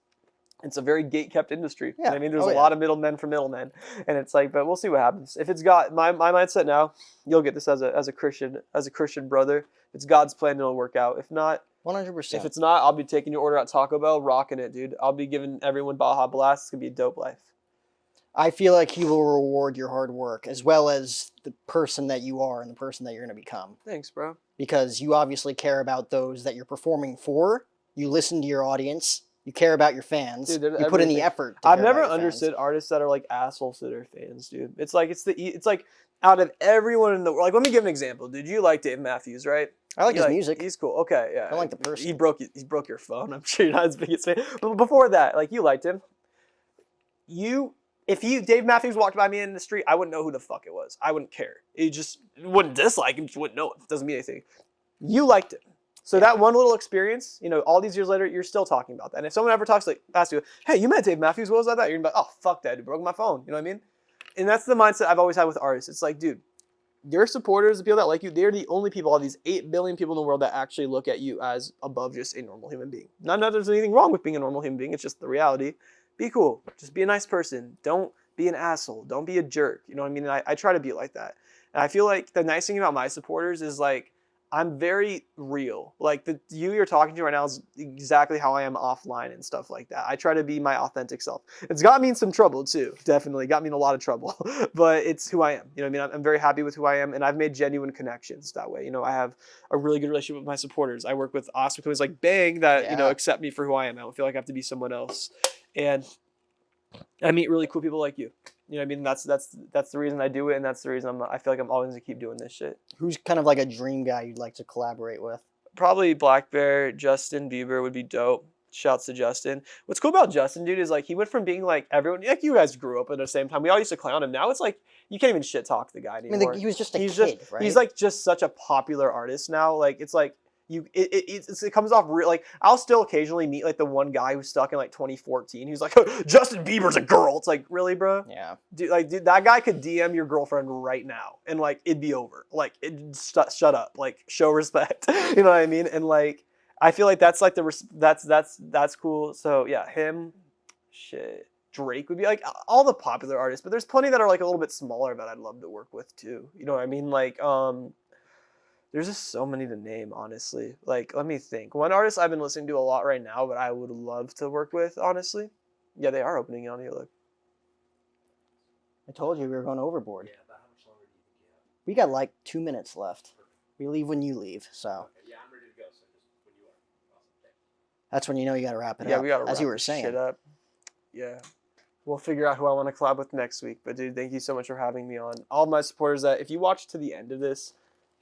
Speaker 2: a very gate-kept industry. Yeah. I mean, there's a lot of middlemen for middlemen. And it's like, but we'll see what happens. If it's God, my mindset now, you'll get this as a Christian brother. If it's God's plan, it'll work out. If not,
Speaker 1: 100%.
Speaker 2: If it's not, I'll be taking your order at Taco Bell, rocking it, dude. I'll be giving everyone Baja Blast. It's going to be a dope life.
Speaker 1: I feel like he will reward your hard work as well as the person that you are and the person that you're going to become.
Speaker 2: Thanks, bro.
Speaker 1: Because you obviously care about those that you're performing for. You listen to your audience. You care about your fans. Dude, you put in the effort.
Speaker 2: I've never understood artists that are like assholes to their fans, dude. It's like out of everyone in the world. Like, let me give an example, dude. You like Dave Matthews, right?
Speaker 1: I like his music.
Speaker 2: He's cool. Okay, yeah.
Speaker 1: I like the person.
Speaker 2: He broke your phone. I'm sure you're not his biggest fan. But before that, like, you liked him. If Dave Matthews walked by me in the street, I wouldn't know who the fuck it was. I wouldn't care. You just wouldn't dislike him. Just wouldn't know it. It doesn't mean anything. You liked him. So that one little experience, you know, all these years later, you're still talking about that. And if someone ever asks you, hey, you met Dave Matthews, what was that? You're gonna be like, oh, fuck that, dude, broke my phone. You know what I mean? And that's the mindset I've always had with artists. It's like, dude, your supporters, the people that like you, they're the only people, all these 8 billion people in the world that actually look at you as above just a normal human being. Not that there's anything wrong with being a normal human being. It's just the reality. Be cool. Just be a nice person. Don't be an asshole. Don't be a jerk. You know what I mean? And I try to be like that. And I feel like the nice thing about my supporters is like, I'm very real. Like you're talking to right now is exactly how I am offline and stuff like that. I try to be my authentic self. It's got me in some trouble too. Definitely got me in a lot of trouble, but it's who I am. You know what I mean? I'm very happy with who I am, and I've made genuine connections that way. You know, I have a really good relationship with my supporters. I work with awesome companies like Bang that, you know, accept me for who I am. I don't feel like I have to be someone else. And I meet really cool people like you. You know what I mean? That's the reason I do it, and that's the reason I feel like I'm always gonna keep doing this shit.
Speaker 1: Who's kind of like a dream guy you'd like to collaborate with?
Speaker 2: Probably Black Bear, Justin Bieber would be dope. Shouts to Justin. What's cool about Justin, dude, is like he went from being like everyone, like you guys grew up at the same time. We all used to clown him. Now it's like you can't even shit talk the guy anymore.
Speaker 1: I mean, he was just a kid, right?
Speaker 2: He's like just such a popular artist now. Like it's like it comes off real. Like I'll still occasionally meet like the one guy who's stuck in like 2014. He's like, oh, Justin Bieber's a girl. It's like, really, bro?
Speaker 1: Yeah.
Speaker 2: Dude, that guy could DM your girlfriend right now and like it'd be over. Like shut up. Like show respect. You know what I mean? And like I feel like that's like that's cool. So yeah, him, shit. Drake would be like all the popular artists, but there's plenty that are like a little bit smaller that I'd love to work with too. You know what I mean? Like there's just so many to name, honestly. Like, let me think. One artist I've been listening to a lot right now, but I would love to work with, honestly. Yeah, they are opening on you. Look.
Speaker 1: I told you we were going overboard.
Speaker 4: Yeah, but how much longer do you think you have?
Speaker 1: We got like 2 minutes left. We leave when you leave, so.
Speaker 4: Okay, yeah, I'm ready to go. So just when you are. Awesome. Thanks.
Speaker 1: That's when you know you got to wrap it
Speaker 2: Yeah,
Speaker 1: up.
Speaker 2: we got to
Speaker 1: as
Speaker 2: wrap
Speaker 1: you were
Speaker 2: this
Speaker 1: saying.
Speaker 2: shit up. Yeah. We'll figure out who I want to collab with next week. But dude, thank you so much for having me on. All my supporters that if you watch to the end of this,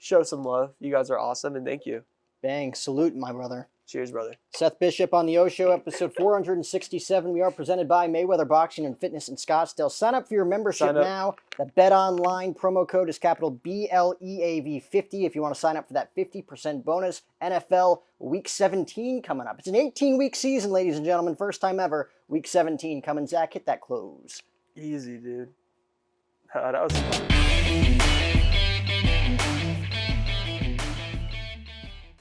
Speaker 2: show some love. You guys are awesome, and thank you.
Speaker 1: Bang. Salute, my brother.
Speaker 2: Cheers, brother.
Speaker 1: Seth Bishop on the O Show, episode 467. We are presented by Mayweather Boxing and Fitness in Scottsdale. Sign up for your membership now. The Bet Online promo code is capital BLEAV50 if you want to sign up for that 50% bonus. NFL Week 17 coming up. It's an 18-week season, ladies and gentlemen. First time ever. Week 17 coming. Zach, hit that close.
Speaker 2: Easy, dude. That was fun.